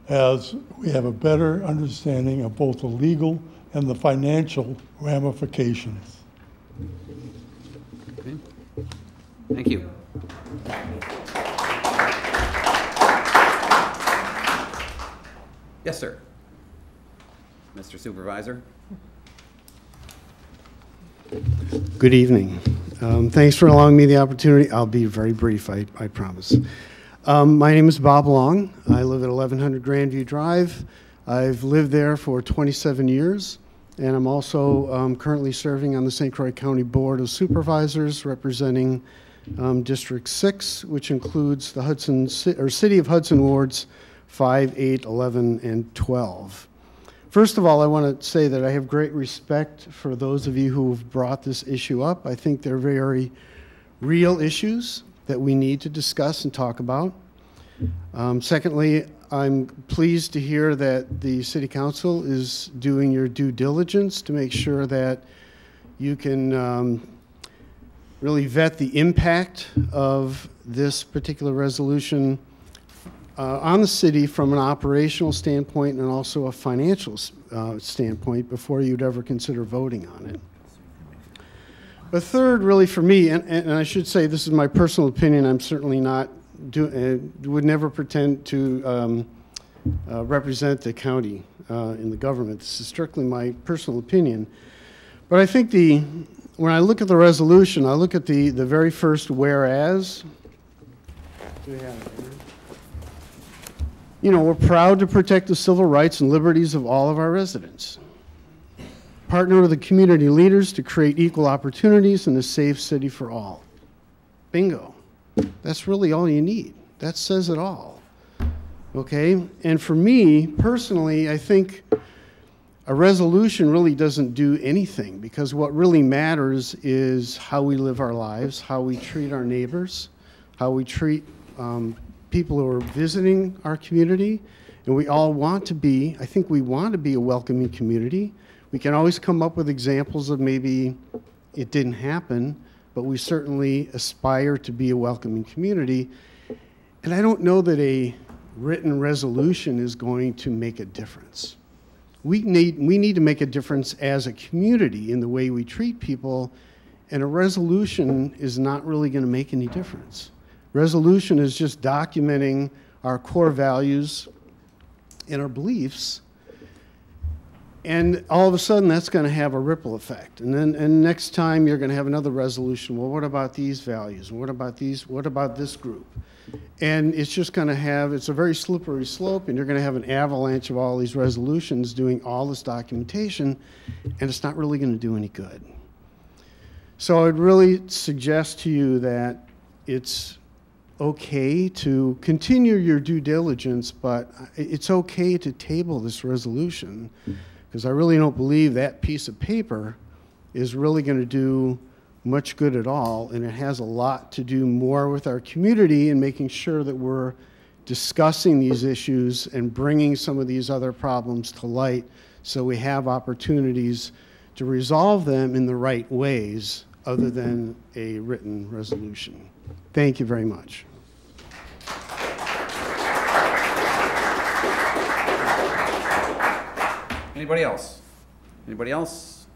as we have a better understanding of both the legal and the financial ramifications. Okay. Thank you. Yes, sir. Mr. Supervisor. Good evening. Thanks for allowing me the opportunity. I'll be very brief, I promise. My name is Bob Long. I live at 1100 Grandview Drive. I've lived there for 27 years, and I'm also currently serving on the St. Croix County Board of Supervisors representing District 6, which includes the City of Hudson wards 5, 8, 11, and 12. First of all, I want to say that I have great respect for those of you who have brought this issue up. I think they're very real issues that we need to discuss and talk about. Secondly, I'm pleased to hear that the City Council is doing your due diligence to make sure that you can really vet the impact of this particular resolution on the city from an operational standpoint and also a financial standpoint before you'd ever consider voting on it. But third, really for me, and I should say this is my personal opinion, I'm certainly not, would never pretend to represent the county in the government. This is strictly my personal opinion. But I think when I look at the resolution, I look at the very first whereas. You know, we're proud to protect the civil rights and liberties of all of our residents. Partner with the community leaders to create equal opportunities in a safe city for all. Bingo. That's really all you need. That says it all. Okay? And for me, personally, I think a resolution really doesn't do anything because what really matters is how we live our lives, how we treat our neighbors, how we treat people who are visiting our community, and we all want to be, I think we want to be a welcoming community. We can always come up with examples of maybe it didn't happen, but we certainly aspire to be a welcoming community. And I don't know that a written resolution is going to make a difference. We need to make a difference as a community in the way we treat people, and a resolution is not really going to make any difference. Resolution is just documenting our core values and our beliefs, and all of a sudden that's going to have a ripple effect. And next time you're going to have another resolution. Well, what about these values? What about these? What about this group? And it's just going to have, it's a very slippery slope, and you're going to have an avalanche of all these resolutions doing all this documentation, and it's not really going to do any good. So I would really suggest to you that it's okay to continue your due diligence, but it's okay to table this resolution because I really don't believe that piece of paper is really going to do much good at all, and it has a lot to do more with our community and making sure that we're discussing these issues and bringing some of these other problems to light so we have opportunities to resolve them in the right ways other than a written resolution. Thank you very much. Anybody else? Anybody else?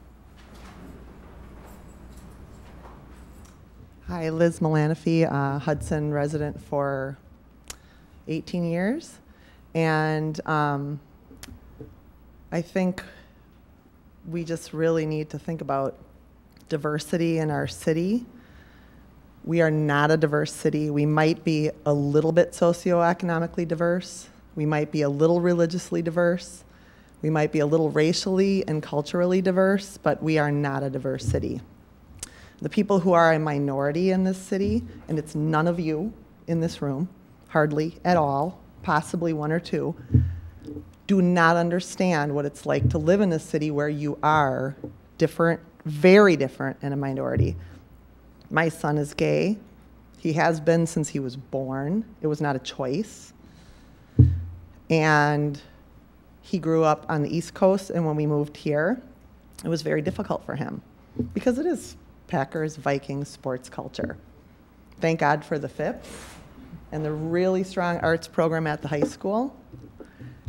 Hi, Liz Malanafi, Hudson resident for 18 years. And I think we just really need to think about diversity in our city. We are not a diverse city. We might be a little bit socioeconomically diverse. We might be a little religiously diverse. We might be a little racially and culturally diverse, but we are not a diverse city. The people who are a minority in this city, and it's none of you in this room, hardly at all, possibly one or two, do not understand what it's like to live in a city where you are different, very different, and a minority. My son is gay. He has been since he was born. It was not a choice. And he grew up on the East Coast, and when we moved here, it was very difficult for him because it is Packers, Vikings, sports culture. Thank God for the FIPS and the really strong arts program at the high school.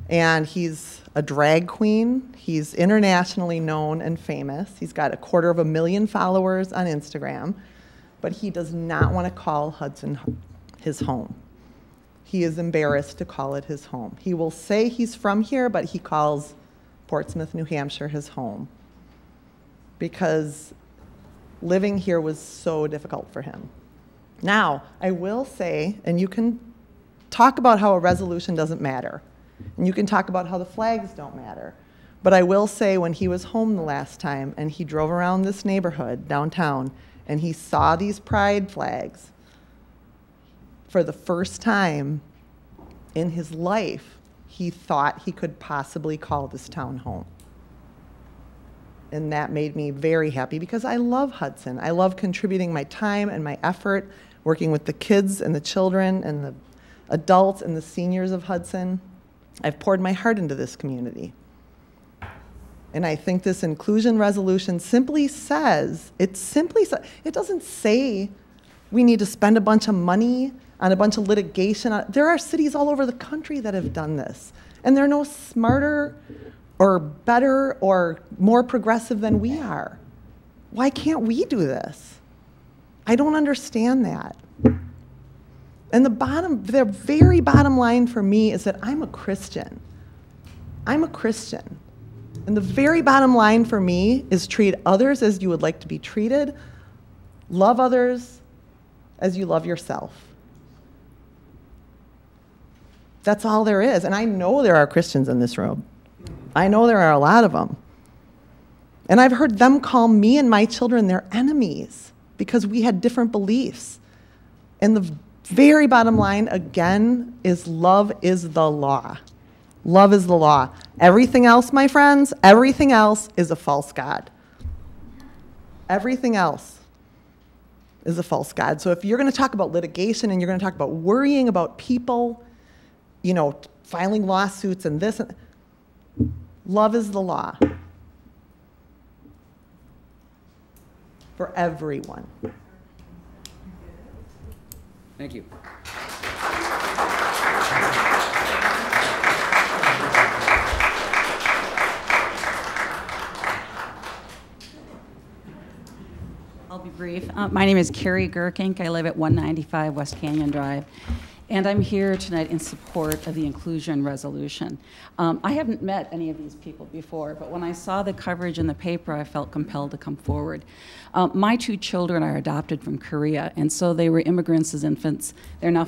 And he's a drag queen. He's internationally known and famous. He's got 250,000 followers on Instagram, but he does not want to call Hudson his home. He is embarrassed to call it his home. He will say he's from here, but he calls Portsmouth, New Hampshire his home because living here was so difficult for him. Now, I will say, and you can talk about how a resolution doesn't matter, and you can talk about how the flags don't matter, but I will say when he was home the last time and he drove around this neighborhood downtown and he saw these pride flags, for the first time in his life, he thought he could possibly call this town home. And that made me very happy because I love Hudson. I love contributing my time and my effort, working with the kids and the children and the adults and the seniors of Hudson. I've poured my heart into this community. And I think this inclusion resolution simply says, it doesn't say we need to spend a bunch of money on a bunch of litigation. There are cities all over the country that have done this, and they're no smarter or better or more progressive than we are. Why can't we do this? I don't understand that. And the very bottom line for me is that I'm a Christian. I'm a Christian. And the very bottom line for me is treat others as you would like to be treated, love others as you love yourself. That's all there is. And I know there are Christians in this room. I know there are a lot of them. And I've heard them call me and my children their enemies because we had different beliefs. And the very bottom line, again, is love is the law. Love is the law. Everything else, my friends, everything else is a false god. Everything else is a false god. So if you're going to talk about litigation and you're going to talk about worrying about people, you know, filing lawsuits and this, love is the law for everyone. Thank you. I'll be brief. My name is Carrie Gerkink. I live at 195 West Canyon Drive. And I'm here tonight in support of the inclusion resolution. I haven't met any of these people before, but when I saw the coverage in the paper, I felt compelled to come forward. My two children are adopted from Korea, and so they were immigrants as infants. They're now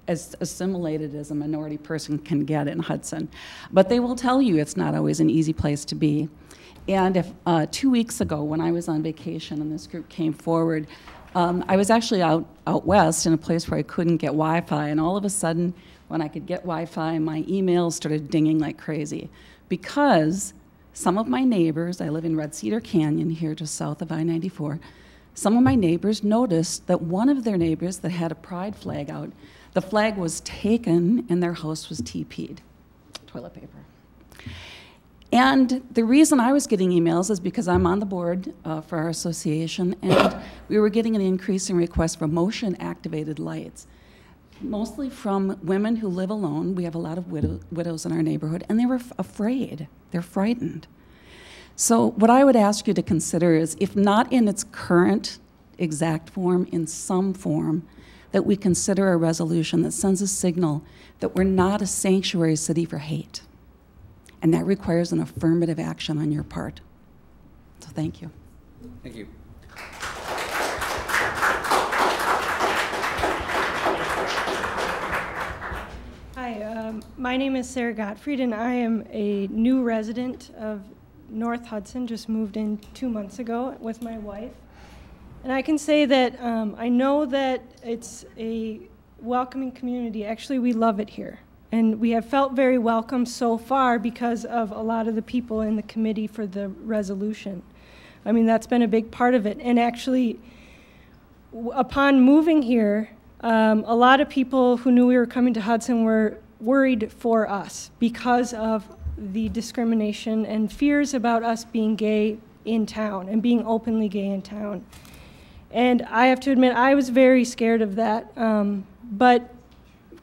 as assimilated as a minority person can get in Hudson. But they will tell you it's not always an easy place to be. And if 2 weeks ago, when I was on vacation and this group came forward, I was actually out west in a place where I couldn't get Wi-Fi, and all of a sudden, when I could get Wi-Fi, my emails started dinging like crazy because some of my neighbors, I live in Red Cedar Canyon here just south of I-94, some of my neighbors noticed that one of their neighbors that had a pride flag out, the flag was taken and their house was TP'd, toilet paper. And the reason I was getting emails is because I'm on the board for our association, and we were getting an increase in requests for motion-activated lights, mostly from women who live alone. We have a lot of widows in our neighborhood, and they were afraid. They're frightened. So what I would ask you to consider is, if not in its current exact form, in some form, that we consider a resolution that sends a signal that we're not a sanctuary city for hate. And that requires an affirmative action on your part. So thank you. Thank you. Hi, my name is Sarah Gottfried, and I am a new resident of North Hudson, just moved in 2 months ago with my wife. And I can say that I know that it's a welcoming community. Actually, we love it here. And we have felt very welcome so far because of a lot of the people in the committee for the resolution. I mean, that's been a big part of it. And actually, upon moving here, a lot of people who knew we were coming to Hudson were worried for us because of the discrimination and fears about us being gay in town and being openly gay in town. And I have to admit, I was very scared of that. But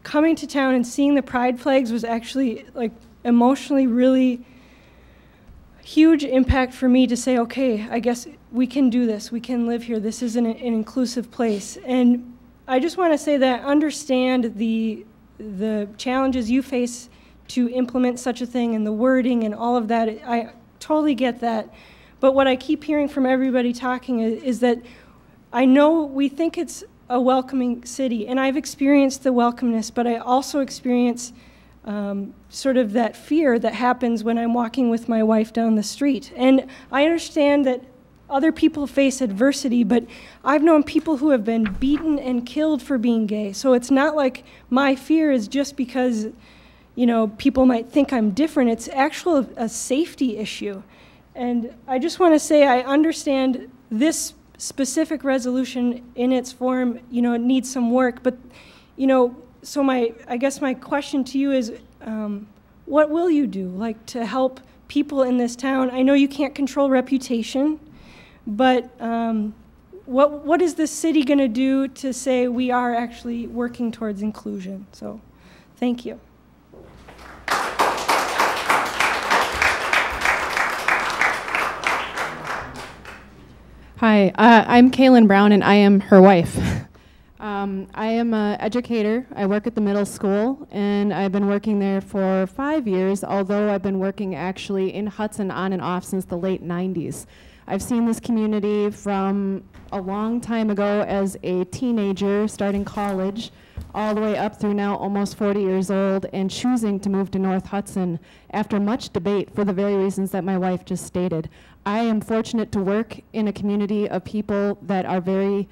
coming to town and seeing the pride flags was actually, like, emotionally really huge impact for me to say, okay, I guess we can do this. We can live here. This is an inclusive place. And I just want to say that I understand the challenges you face to implement such a thing and the wording and all of that. I totally get that. But what I keep hearing from everybody talking is that I know we think it's a welcoming city, and I've experienced the welcomeness, but I also experience sort of that fear that happens when I'm walking with my wife down the street. And I understand that other people face adversity, but I've known people who have been beaten and killed for being gay. So it's not like my fear is just because, you know, people might think I'm different. It's actually a safety issue. And I just want to say I understand this specific resolution in its form, you know, it needs some work. But, you know, so I guess my question to you is, what will you do, like, to help people in this town? I know you can't control reputation, but what is this city going to do to say we are actually working towards inclusion? So, thank you. Hi, I'm Kaylin Brown, and I am her wife. I am an educator. I work at the middle school, and I've been working there for 5 years, although I've been working actually in Hudson on and off since the late 90s. I've seen this community from a long time ago as a teenager, starting college, all the way up through now almost 40 years old, and choosing to move to North Hudson after much debate for the very reasons that my wife just stated. I am fortunate to work in a community of people that are very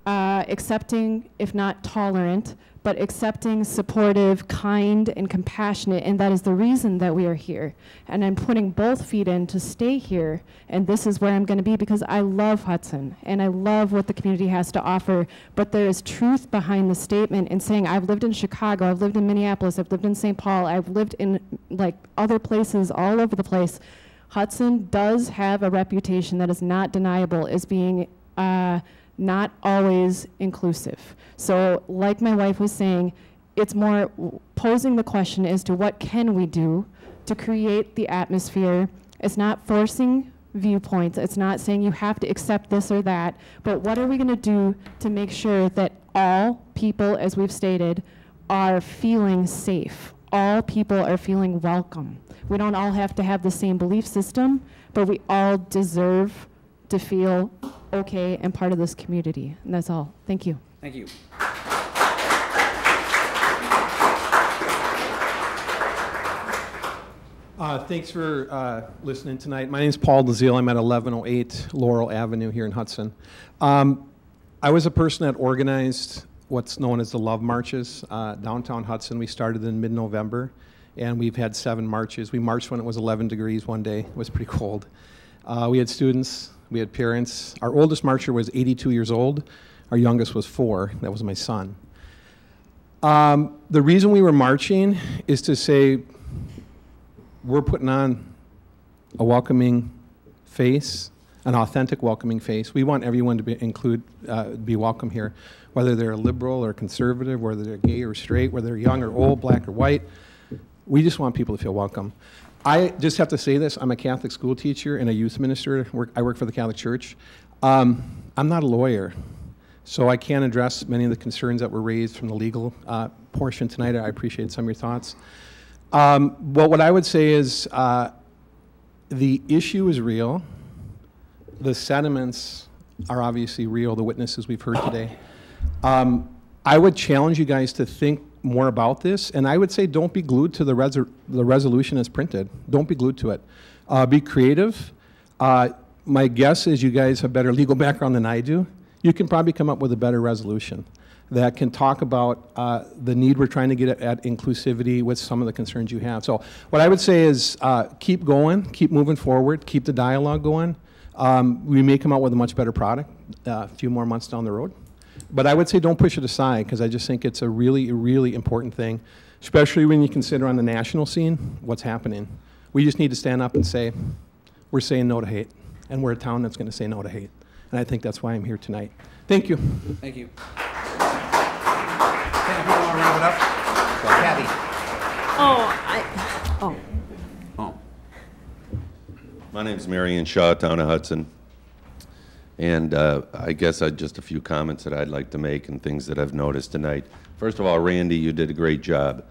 accepting, if not tolerant, but accepting, supportive, kind, and compassionate, and that is the reason that we are here. And I'm putting both feet in to stay here, and this is where I'm going to be because I love Hudson, and I love what the community has to offer, but there is truth behind the statement in saying I've lived in Chicago, I've lived in Minneapolis, I've lived in St. Paul, I've lived in, like, other places all over the place. Hudson does have a reputation that is not deniable as being not always inclusive. So like my wife was saying, it's more posing the question as to what can we do to create the atmosphere. It's not forcing viewpoints. It's not saying you have to accept this or that, but what are we going to do to make sure that all people, as we've stated, are feeling safe? All people are feeling welcome. We don't all have to have the same belief system, but we all deserve to feel okay and part of this community. And that's all. Thank you. Thank you. Thanks for listening tonight. My name is Paul DeZiel. I'm at 1108 Laurel Avenue here in Hudson. I was a person that organized what's known as the Love Marches downtown Hudson. We started in mid-November, and we've had 7 marches. We marched when it was 11 degrees one day. It was pretty cold. We had students. We had parents. Our oldest marcher was 82 years old. Our youngest was 4. That was my son. The reason we were marching is to say we're putting on a welcoming face, an authentic welcoming face. We want everyone to be welcome here, whether they're a liberal or conservative, whether they're gay or straight, whether they're young or old, black or white. We just want people to feel welcome. I just have to say this, I'm a Catholic school teacher and a youth minister. I work for the Catholic Church. I'm not a lawyer, so I can't address many of the concerns that were raised from the legal portion tonight. I appreciate some of your thoughts. But what I would say is the issue is real. The sentiments are obviously real, the witnesses we've heard today. I would challenge you guys to think more about this, and I would say don't be glued to the resolution as printed. Don't be glued to it. Be creative. My guess is you guys have better legal background than I do. You can probably come up with a better resolution. that can talk about the need we're trying to get at inclusivity with some of the concerns you have. So what I would say is keep going, keep moving forward, keep the dialogue going. We may come out with a much better product a few more months down the road. But I would say don't push it aside, because I just think it's a really, really important thing, especially when you consider on the national scene what's happening. We just need to stand up and say, we're saying no to hate, and we're a town that's going to say no to hate. And I think that's why I'm here tonight. Thank you. Thank you. Kathy, you want to wrap it up? Kathy. My name's Marion Shaw, town of Hudson. And I guess just a few comments that I'd like to make and things that I've noticed tonight. First of all, Randy, you did a great job.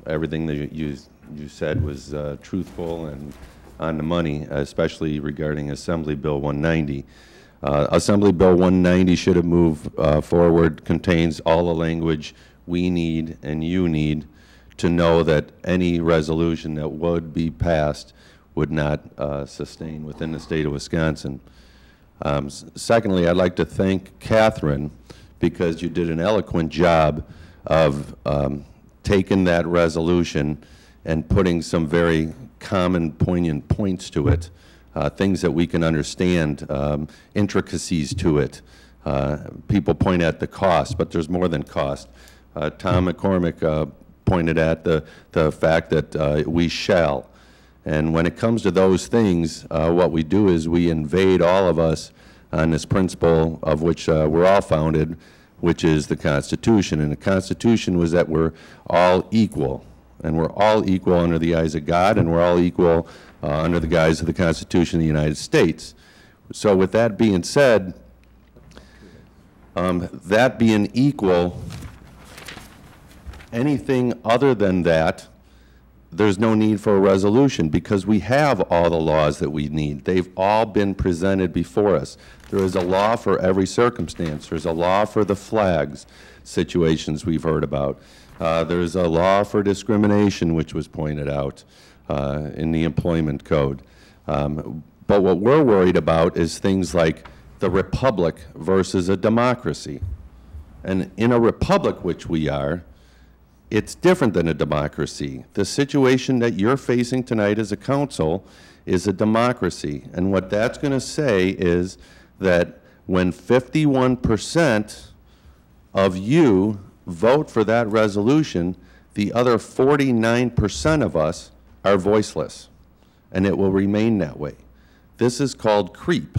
Everything that you said was truthful and on the money, especially regarding Assembly Bill 190. Assembly Bill 190 should have moved forward, contains all the language we need and you need to know that any resolution that would be passed would not sustain within the state of Wisconsin. Secondly, I'd like to thank Catherine, because you did an eloquent job of taking that resolution and putting some very common, poignant points to it, things that we can understand, intricacies to it. People point at the cost, but there's more than cost. Tom McCormick pointed at the fact that we shall. And when it comes to those things, what we do is we invade all of us on this principle of which we're all founded, which is the Constitution. And the Constitution was that we're all equal. And we're all equal under the eyes of God, and we're all equal under the guise of the Constitution of the United States. So with that being said, that being equal, anything other than that, there's no need for a resolution, because we have all the laws that we need. They've all been presented before us. There is a law for every circumstance. There's a law for the flags situations we've heard about. There's a law for discrimination, which was pointed out in the employment code. But what we're worried about is things like the republic versus a democracy. And in a republic, which we are, it's different than a democracy. The situation that you're facing tonight as a council is a democracy. And what that's going to say is that when 51% of you vote for that resolution, the other 49% of us are voiceless. And it will remain that way. This is called creep.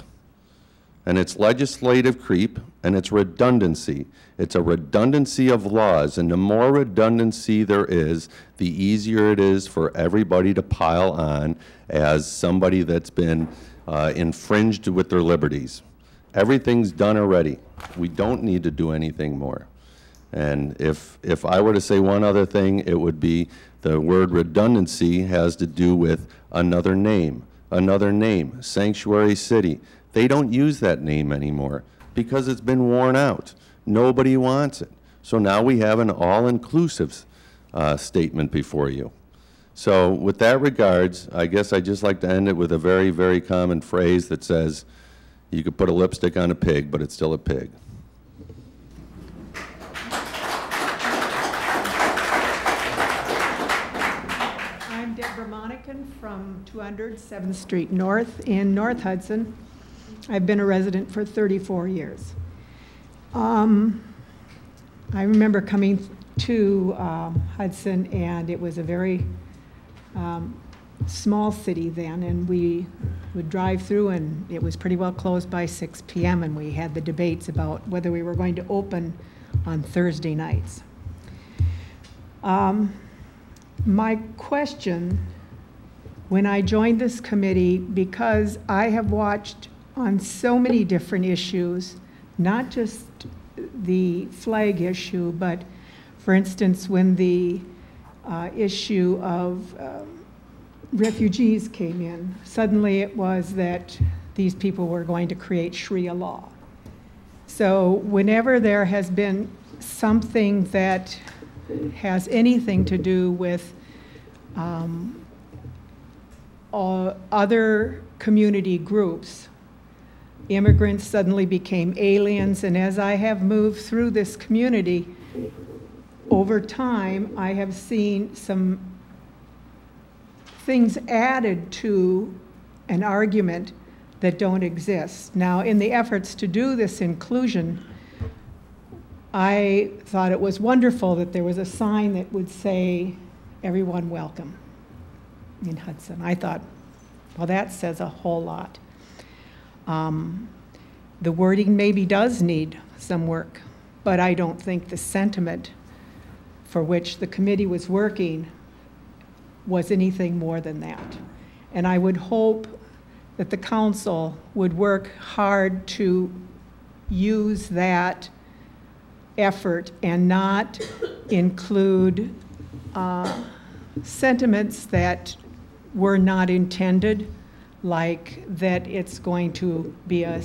And it's legislative creep, and it's redundancy. It's a redundancy of laws, and the more redundancy there is, the easier it is for everybody to pile on as somebody that's been infringed with their liberties. Everything's done already. We don't need to do anything more. And if I were to say one other thing, it would be the word redundancy has to do with another name, Sanctuary City. They don't use that name anymore because it's been worn out. Nobody wants it. So now we have an all-inclusive statement before you. So with that regards, I guess I'd just like to end it with a very, very common phrase that says, you could put a lipstick on a pig, but it's still a pig. I'm Deborah Monican from 200 7th Street North in North Hudson. I've been a resident for 34 years. I remember coming to Hudson, and it was a very small city then, and we would drive through, and it was pretty well closed by 6 p.m., and we had the debates about whether we were going to open on Thursday nights. My question, when I joined this committee, because I have watched on so many different issues, not just the flag issue, but for instance, when the issue of refugees came in, suddenly it was that these people were going to create Sharia law. So whenever there has been something that has anything to do with other community groups, immigrants suddenly became aliens. And as I have moved through this community, over time, I have seen some things added to an argument that don't exist. Now, in the efforts to do this inclusion, I thought it was wonderful that there was a sign that would say, "Everyone welcome" in Hudson. I thought, well, that says a whole lot. The wording maybe does need some work, but I don't think the sentiment for which the committee was working was anything more than that. And I would hope that the council would work hard to use that effort and not include sentiments that were not intended, like that it's going to be a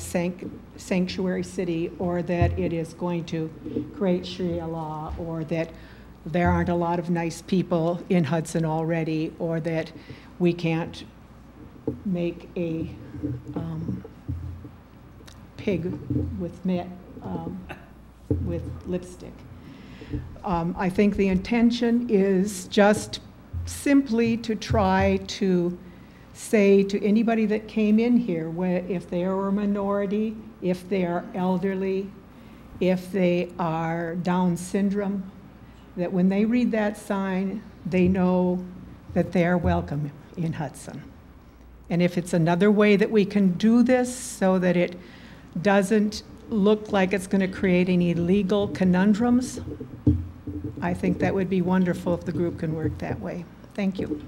sanctuary city, or that it is going to create Sharia law, or that there aren't a lot of nice people in Hudson already, or that we can't make a pig with lipstick. I think the intention is just simply to try to say to anybody that came in here, if they are a minority, if they are elderly, if they are Down syndrome, that when they read that sign, they know that they are welcome in Hudson. And if it's another way that we can do this so that it doesn't look like it's going to create any legal conundrums, I think that would be wonderful if the group can work that way. Thank you.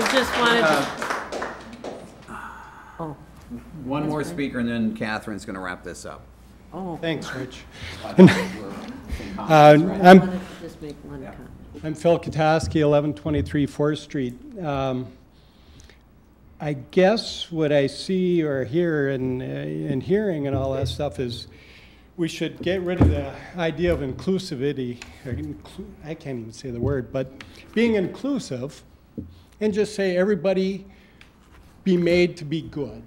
I just wanted to... One more speaker, and then Catherine's going to wrap this up. Oh. Thanks, Rich. I'm Phil Kataski, 1123 4th Street. I guess what I see or hear and hearing and all that stuff is we should get rid of the idea of inclusivity. I can't even say the word, but being inclusive, and just say everybody be made to be good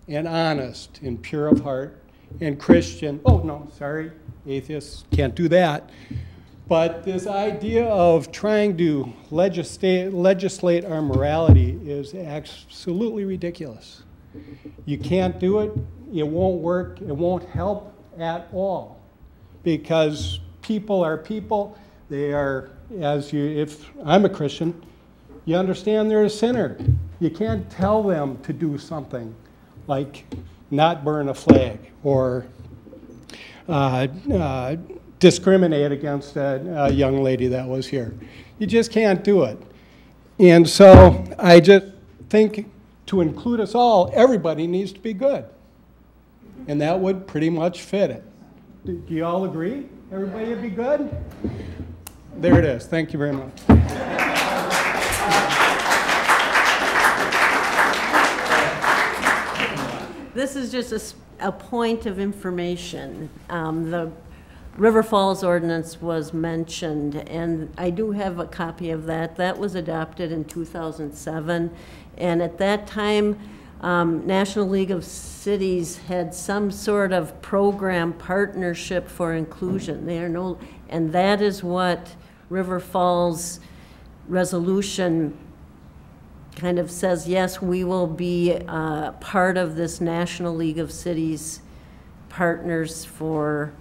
and honest and pure of heart and Christian. Oh, no, sorry, atheists can't do that. But this idea of trying to legislate our morality is absolutely ridiculous. You can't do it, it won't work, it won't help at all. Because people are people, they are, if I'm a Christian, you understand they're a sinner. You can't tell them to do something like not burn a flag or discriminate against a young lady that was here. You just can't do it. And so I just think to include us all, everybody needs to be good. And that would pretty much fit it. Do you all agree? Everybody would be good? There it is. Thank you very much. This is just a point of information. The River Falls Ordinance was mentioned, and I do have a copy of that. That was adopted in 2007, and at that time, National League of Cities had some sort of program partnership for inclusion. And that is what River Falls resolution kind of says, yes, we will be part of this National League of Cities partners for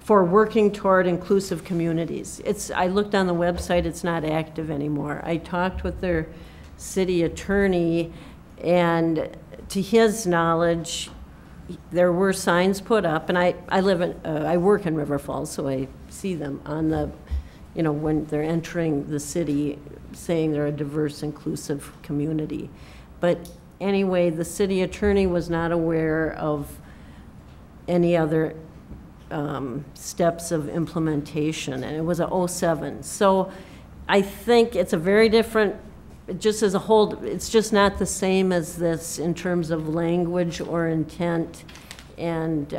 working toward inclusive communities. I looked on the website, it's not active anymore. I talked with their city attorney, and to his knowledge, there were signs put up, and I work in River Falls, so I see them on the, when they're entering the city, saying they're a diverse, inclusive community. But anyway, the city attorney was not aware of any other steps of implementation, and it was a 07. So I think it's a very different, just as a whole, it's just not the same as this in terms of language or intent. And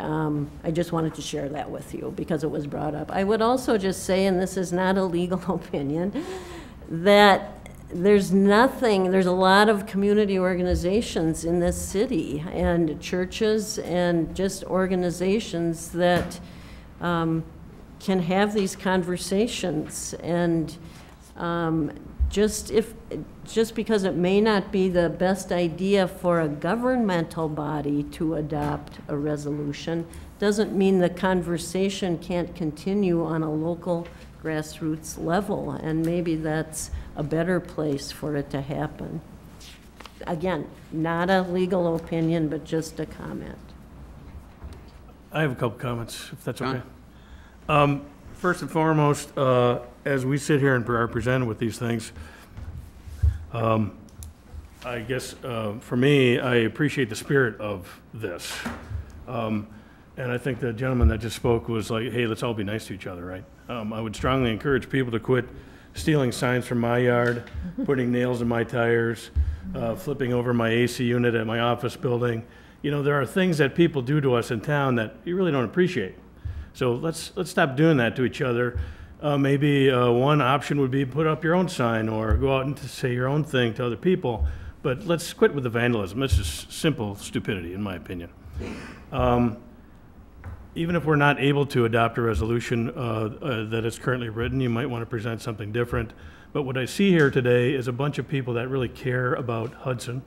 I just wanted to share that with you because it was brought up. I would also just say, and this is not a legal opinion, that there's a lot of community organizations in this city and churches and just organizations that can have these conversations. And just because it may not be the best idea for a governmental body to adopt a resolution doesn't mean the conversation can't continue on a local grassroots level, and maybe that's a better place for it to happen. Again, not a legal opinion, but just a comment. I have a couple comments, if that's okay. First and foremost, as we sit here and are presented with these things, I guess for me, I appreciate the spirit of this. And I think the gentleman that just spoke was like, hey, let's all be nice to each other, right? I would strongly encourage people to quit stealing signs from my yard, putting nails in my tires, flipping over my AC unit at my office building. You know, there are things that people do to us in town that you really don't appreciate. So let's stop doing that to each other. Maybe one option would be put up your own sign or go out and say your own thing to other people. But let's quit with the vandalism. It's just simple stupidity, in my opinion. Even if we're not able to adopt a resolution that is currently written, you might want to present something different. But what I see here today is a bunch of people that really care about Hudson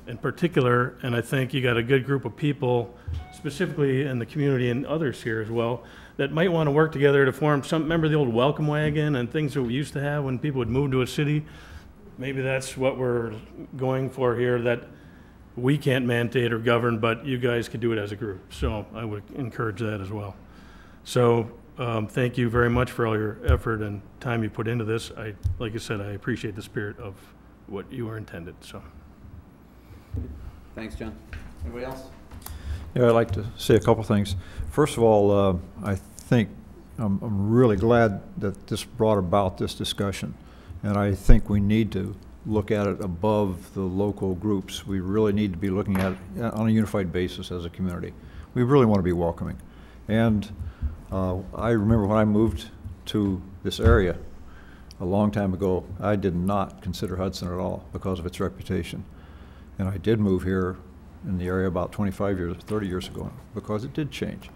in particular, and I think you got a good group of people, specifically in the community and others here as well, that might want to work together to form some, remember the old welcome wagon and things that we used to have when people would move to a city? Maybe that's what we're going for here, that we can't mandate or govern, but you guys could do it as a group. So I would encourage that as well. So thank you very much for all your effort and time you put into this. Like I said, I appreciate the spirit of what you were intended. So. Thanks, John. Anybody else? Yeah, I'd like to say a couple things. First of all, I think I'm really glad that this brought about this discussion, and I think we need to look at it above the local groups. We really need to be looking at it on a unified basis as a community. We really want to be welcoming. And I remember when I moved to this area a long time ago, I did not consider Hudson at all because of its reputation. And I did move here in the area about 25 years, 30 years ago because it did change.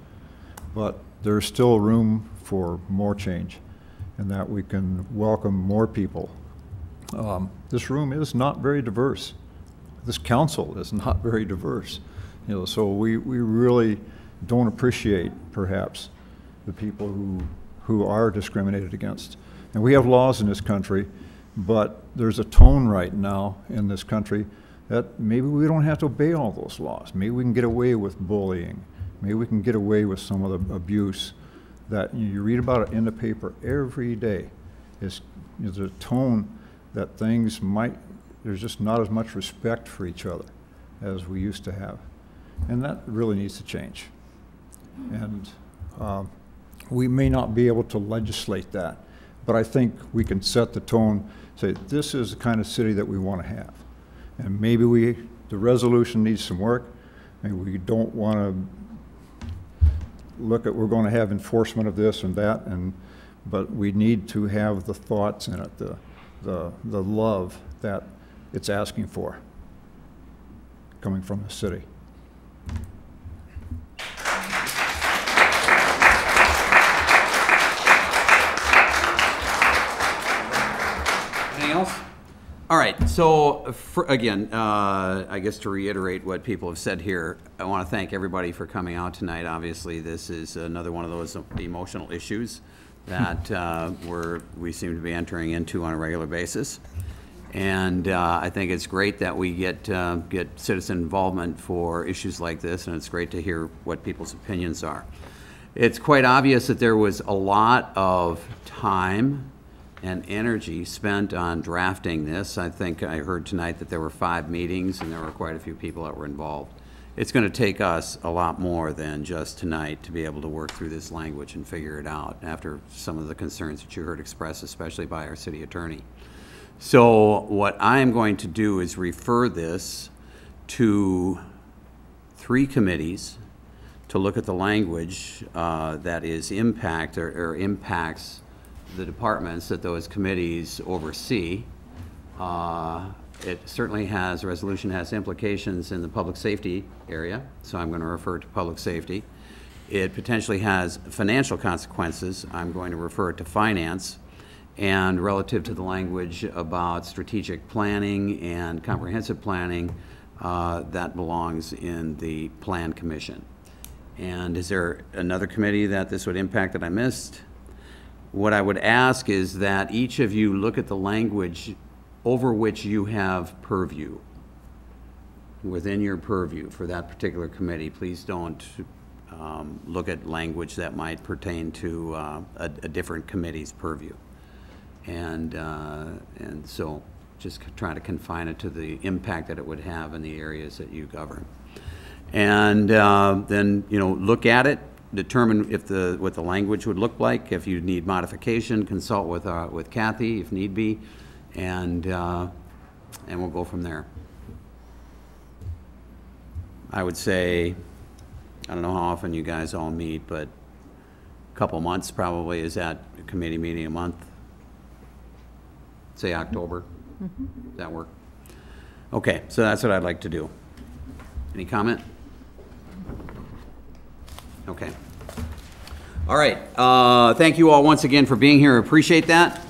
But there's still room for more change and that we can welcome more people. This room is not very diverse. This council is not very diverse. You know, so we really don't appreciate, perhaps, the people who are discriminated against. And we have laws in this country, but there's a tone right now in this country that maybe we don't have to obey all those laws. Maybe we can get away with bullying. Maybe we can get away with some of the abuse that you read about it in the paper every day. There's a tone that things there's just not as much respect for each other as we used to have. And that really needs to change. And we may not be able to legislate that, but I think we can set the tone, say this is the kind of city that we want to have. And maybe the resolution needs some work. Maybe we don't want to look at, we're going to have enforcement of this and that, but we need to have the thoughts in it, the love that it's asking for coming from the city. Anything else? All right, so again, I guess to reiterate what people have said here, I want to thank everybody for coming out tonight. Obviously, this is another one of those emotional issues that we seem to be entering into on a regular basis. And I think it's great that we get citizen involvement for issues like this, and it's great to hear what people's opinions are. It's quite obvious that there was a lot of time and energy spent on drafting this. I think I heard tonight that there were 5 meetings and there were quite a few people that were involved. It's going to take us a lot more than just tonight to be able to work through this language and figure it out after some of the concerns that you heard expressed, especially by our city attorney. So what I am going to do is refer this to 3 committees to look at the language that is impact or impacts the departments that those committees oversee. It certainly has, the resolution has implications in the public safety area, so I'm going to refer to public safety. It potentially has financial consequences. I'm going to refer to finance. And relative to the language about strategic planning and comprehensive planning, that belongs in the Plan Commission. And is there another committee that this would impact that I missed? What I would ask is that each of you look at the language over which you have purview. Within your purview for that particular committee, please don't look at language that might pertain to a different committee's purview. And so just try to confine it to the impact that it would have in the areas that you govern. And then, you know, look at it, determine if what the language would look like. If you need modification, consult with Kathy if need be, and we'll go from there. I would say, I don't know how often you guys all meet, but a couple months probably. Is that a committee meeting a month? Say October. Does that work? Okay, so that's what I'd like to do. Any comment? Okay. All right. Thank you all once again for being here. Appreciate that.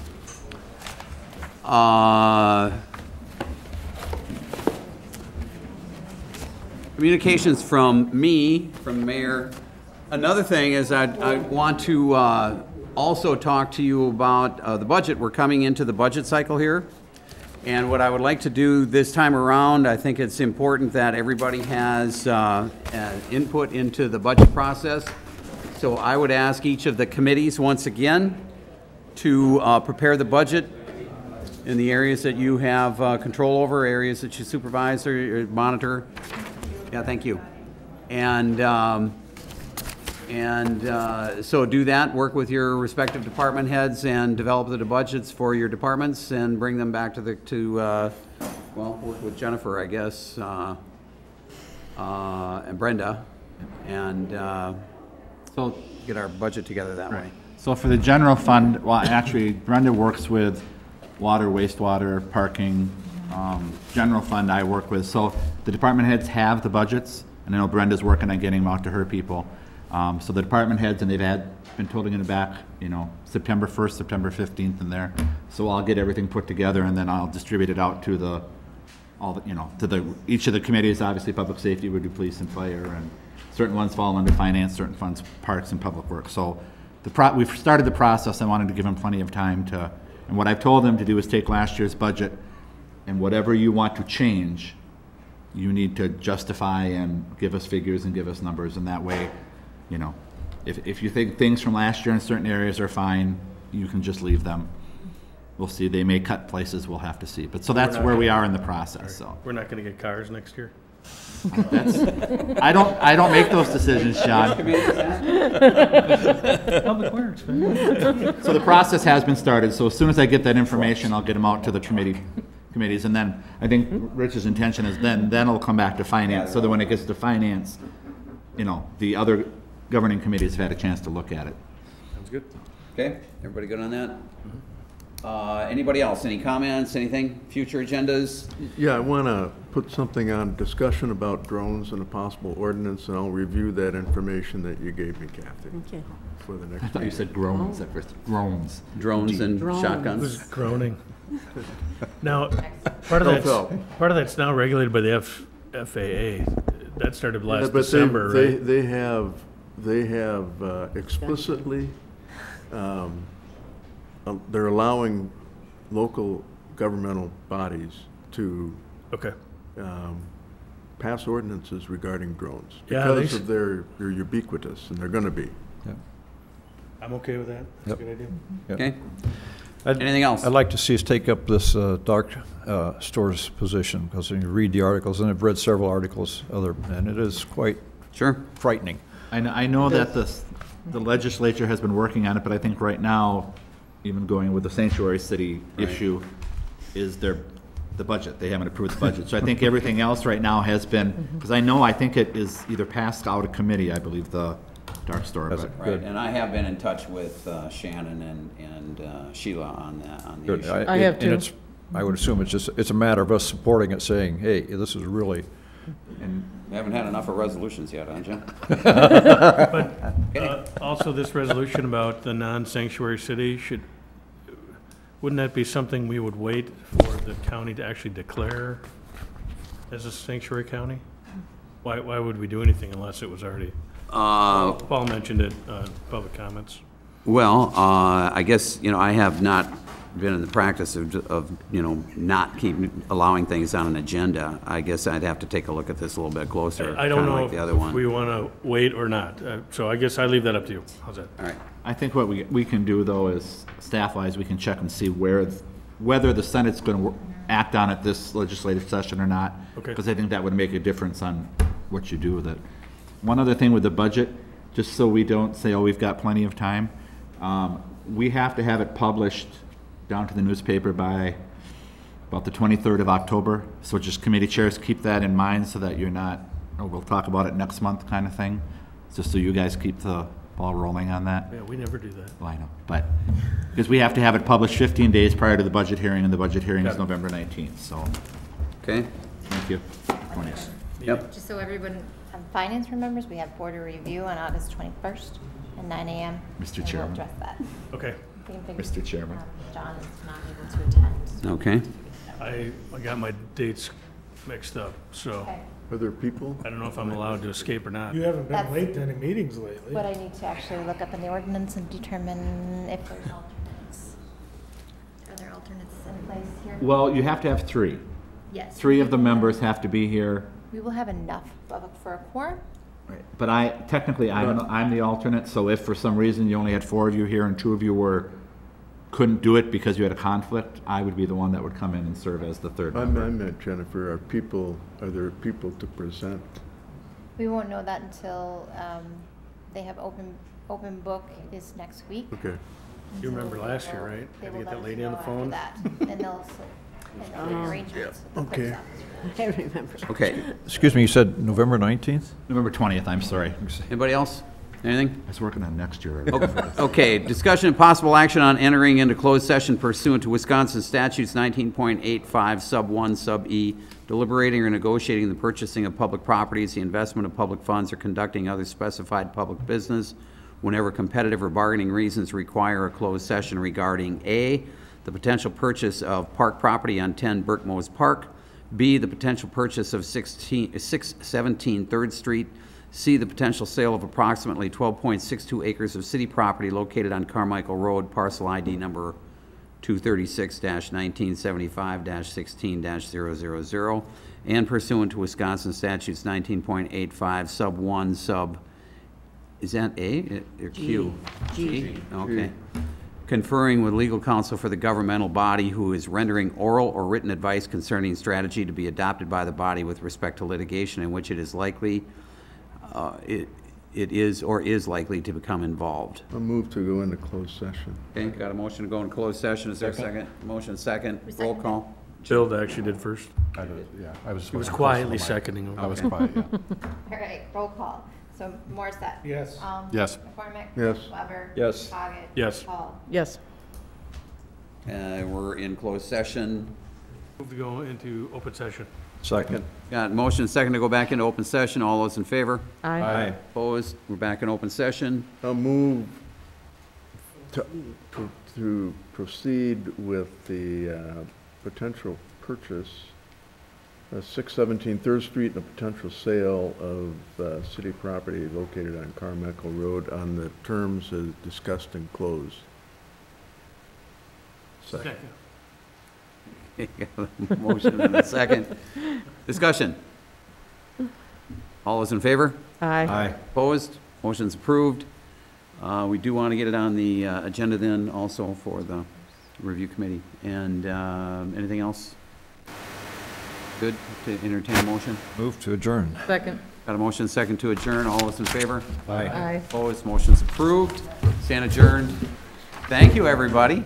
Communications from me, from the mayor. Another thing is I want to also talk to you about the budget. We're coming into the budget cycle here. And what I would like to do this time around, I think it's important that everybody has input into the budget process. So I would ask each of the committees once again to prepare the budget in the areas that you have control over, areas that you supervise or monitor. Yeah, thank you. And so do that, work with your respective department heads and develop the budgets for your departments and bring them back to well, work with Jennifer, I guess, and Brenda, and so get our budget together that way. So for the general fund, well, actually, Brenda works with water, wastewater, parking, general fund I work with. So the department heads have the budgets, and I know Brenda's working on getting them out to her people. So the department heads, and they've been toting it back, you know, September 1st, September 15th in there. So I'll get everything put together, and then I'll distribute it out to each of the committees. Obviously, public safety would be police and fire, and certain ones fall under finance, certain funds, parks and public works. So we've started the process. I wanted to give them plenty of time to, and what I've told them to do is take last year's budget, and whatever you want to change, you need to justify and give us figures and give us numbers, and that way, you know, if you think things from last year in certain areas are fine, you can just leave them. We'll see. They may cut places. We'll have to see. But so that's where we are in the process. So we're not going to get cars next year. I don't make those decisions, John. Public Works, man. So the process has been started. So as soon as I get that information, I'll get them out to the committees, and then I think Rich's intention is then it'll come back to finance. So that when it gets to finance, you know, the other governing committees have had a chance to look at it. Sounds good. Okay, everybody good on that? Anybody else? Any comments? Anything? Future agendas? Yeah, I want to put something on discussion about drones and a possible ordinance, and I'll review that information that you gave me, Kathy. Okay. For the next. I thought you said groans at first. Groans. Drones and shotguns. Who's groaning? Now, part of that's now regulated by the FAA. That started last December, right? They have explicitly, they're allowing local governmental bodies to pass ordinances regarding drones because of they're ubiquitous, and they're going to be. Yep. I'm okay with that. That's a good idea. Yep. Okay. Anything else? I'd like to see us take up this dark stores position, because when you read the articles, and I've read several articles, and it is quite frightening. I know that the legislature has been working on it, but I think right now, even going with the sanctuary city issue, is they're the budget. They haven't approved the budget. So I think everything else right now has been, because I think it is either passed out of committee, I believe, the dark store. Right, and I have been in touch with Shannon and Sheila on that, on the Good. issue. I have too. I would assume it's a matter of us supporting it, saying, hey, this is really. And we haven't had enough of resolutions yet, haven't you? But also this resolution about the non-sanctuary city, wouldn't that be something we would wait for the county to actually declare as a sanctuary county? Why would we do anything unless it was already? Paul mentioned it, public comments. Well, I guess, I have not been in the practice of not allowing things on an agenda. I guess I'd have to take a look at this a little bit closer. I don't know like the other one. if we want to wait or not. So I guess I leave that up to you. How's that? All right. I think what we can do, though, is staff-wise, we can check and see whether the Senate's going to act on it this legislative session or not. Okay. Because I think that would make a difference on what you do with it. One other thing with the budget, just so we don't say, oh, we've got plenty of time, we have to have it published down to the newspaper by about the 23rd of October. So just committee chairs keep that in mind so that you're not, oh, we'll talk about it next month kind of thing. Just so you guys keep the ball rolling on that. Yeah, we never do that. Well, I know, but because we have to have it published 15 days prior to the budget hearing, and the budget hearing is November 19th, so. Okay. Thank you. Yep. Just so everyone, finance remembers, we have board review on August 21st at 9 a.m. Mr. Chairman. We'll address that. Okay. Mr. Chairman. John is not able to attend. Okay. I got my dates mixed up, so. Okay. Are there people? I don't know if I'm allowed to escape or not. You haven't been That's late to any meetings lately. What I need to actually look up in the ordinance and determine if there's alternates. Are there alternates in place here? Well, you have to have 3. Yes. 3 of the members have to be here. We will have enough for a quorum. Right. But I'm the alternate, so if for some reason you only had 4 of you here and 2 of you couldn't do it because you had a conflict, I would be the one that would come in and serve as the 3rd member. I meant, Jennifer, are there people to present? We won't know that until they have open book is next week. Okay. You remember last year, right? Had to get that lady on the phone. And they'll make arrangements with the clerk's office. I remember. Okay. Excuse me, you said November 19th? November 20th, I'm sorry. Anybody else? Anything? I was working on next year. Okay, discussion and possible action on entering into closed session pursuant to Wisconsin statutes 19.85 sub 1 sub E, deliberating or negotiating the purchasing of public properties, the investment of public funds, or conducting other specified public business whenever competitive or bargaining reasons require a closed session regarding A, the potential purchase of park property on 10 Burkmose Park, B, the potential purchase of 617 3rd Street, C, the potential sale of approximately 12.62 acres of city property located on Carmichael Road, parcel ID number 236-1975-16-000, and pursuant to Wisconsin statutes 19.85 sub 1 sub, is that A or Q? G. Okay. Conferring with legal counsel for the governmental body who is rendering oral or written advice concerning strategy to be adopted by the body with respect to litigation in which it is likely it is or is likely to become involved. I'll move to go into closed session. Okay, got a motion to go into closed session. Is there a second? Motion second. Roll call. Bill actually did first. I did, yeah. He was quietly seconding. I was quiet, yeah. All right, roll call. So Morissette. Yes. Yes. McCormick. Yes. Weber. Yes. Hoggett. Yes. Hall. Yes. We're in closed session. Move to go into open session. Second. Got motion second to go back into open session. All those in favor? Aye. Opposed? We're back in open session. I'll move to proceed with the potential purchase of 617 3rd Street and a potential sale of city property located on Carmichael Road on the terms as discussed and closed. Second. Motion and a second. Discussion. All those in favor? Aye. Aye. Opposed? Motion's approved. We do want to get it on the agenda then also for the review committee. And anything else? Good to entertain a motion? Move to adjourn. Second. Got a motion second to adjourn. All those in favor? Aye. Aye. Opposed? Motion's approved. Stand adjourned. Thank you, everybody.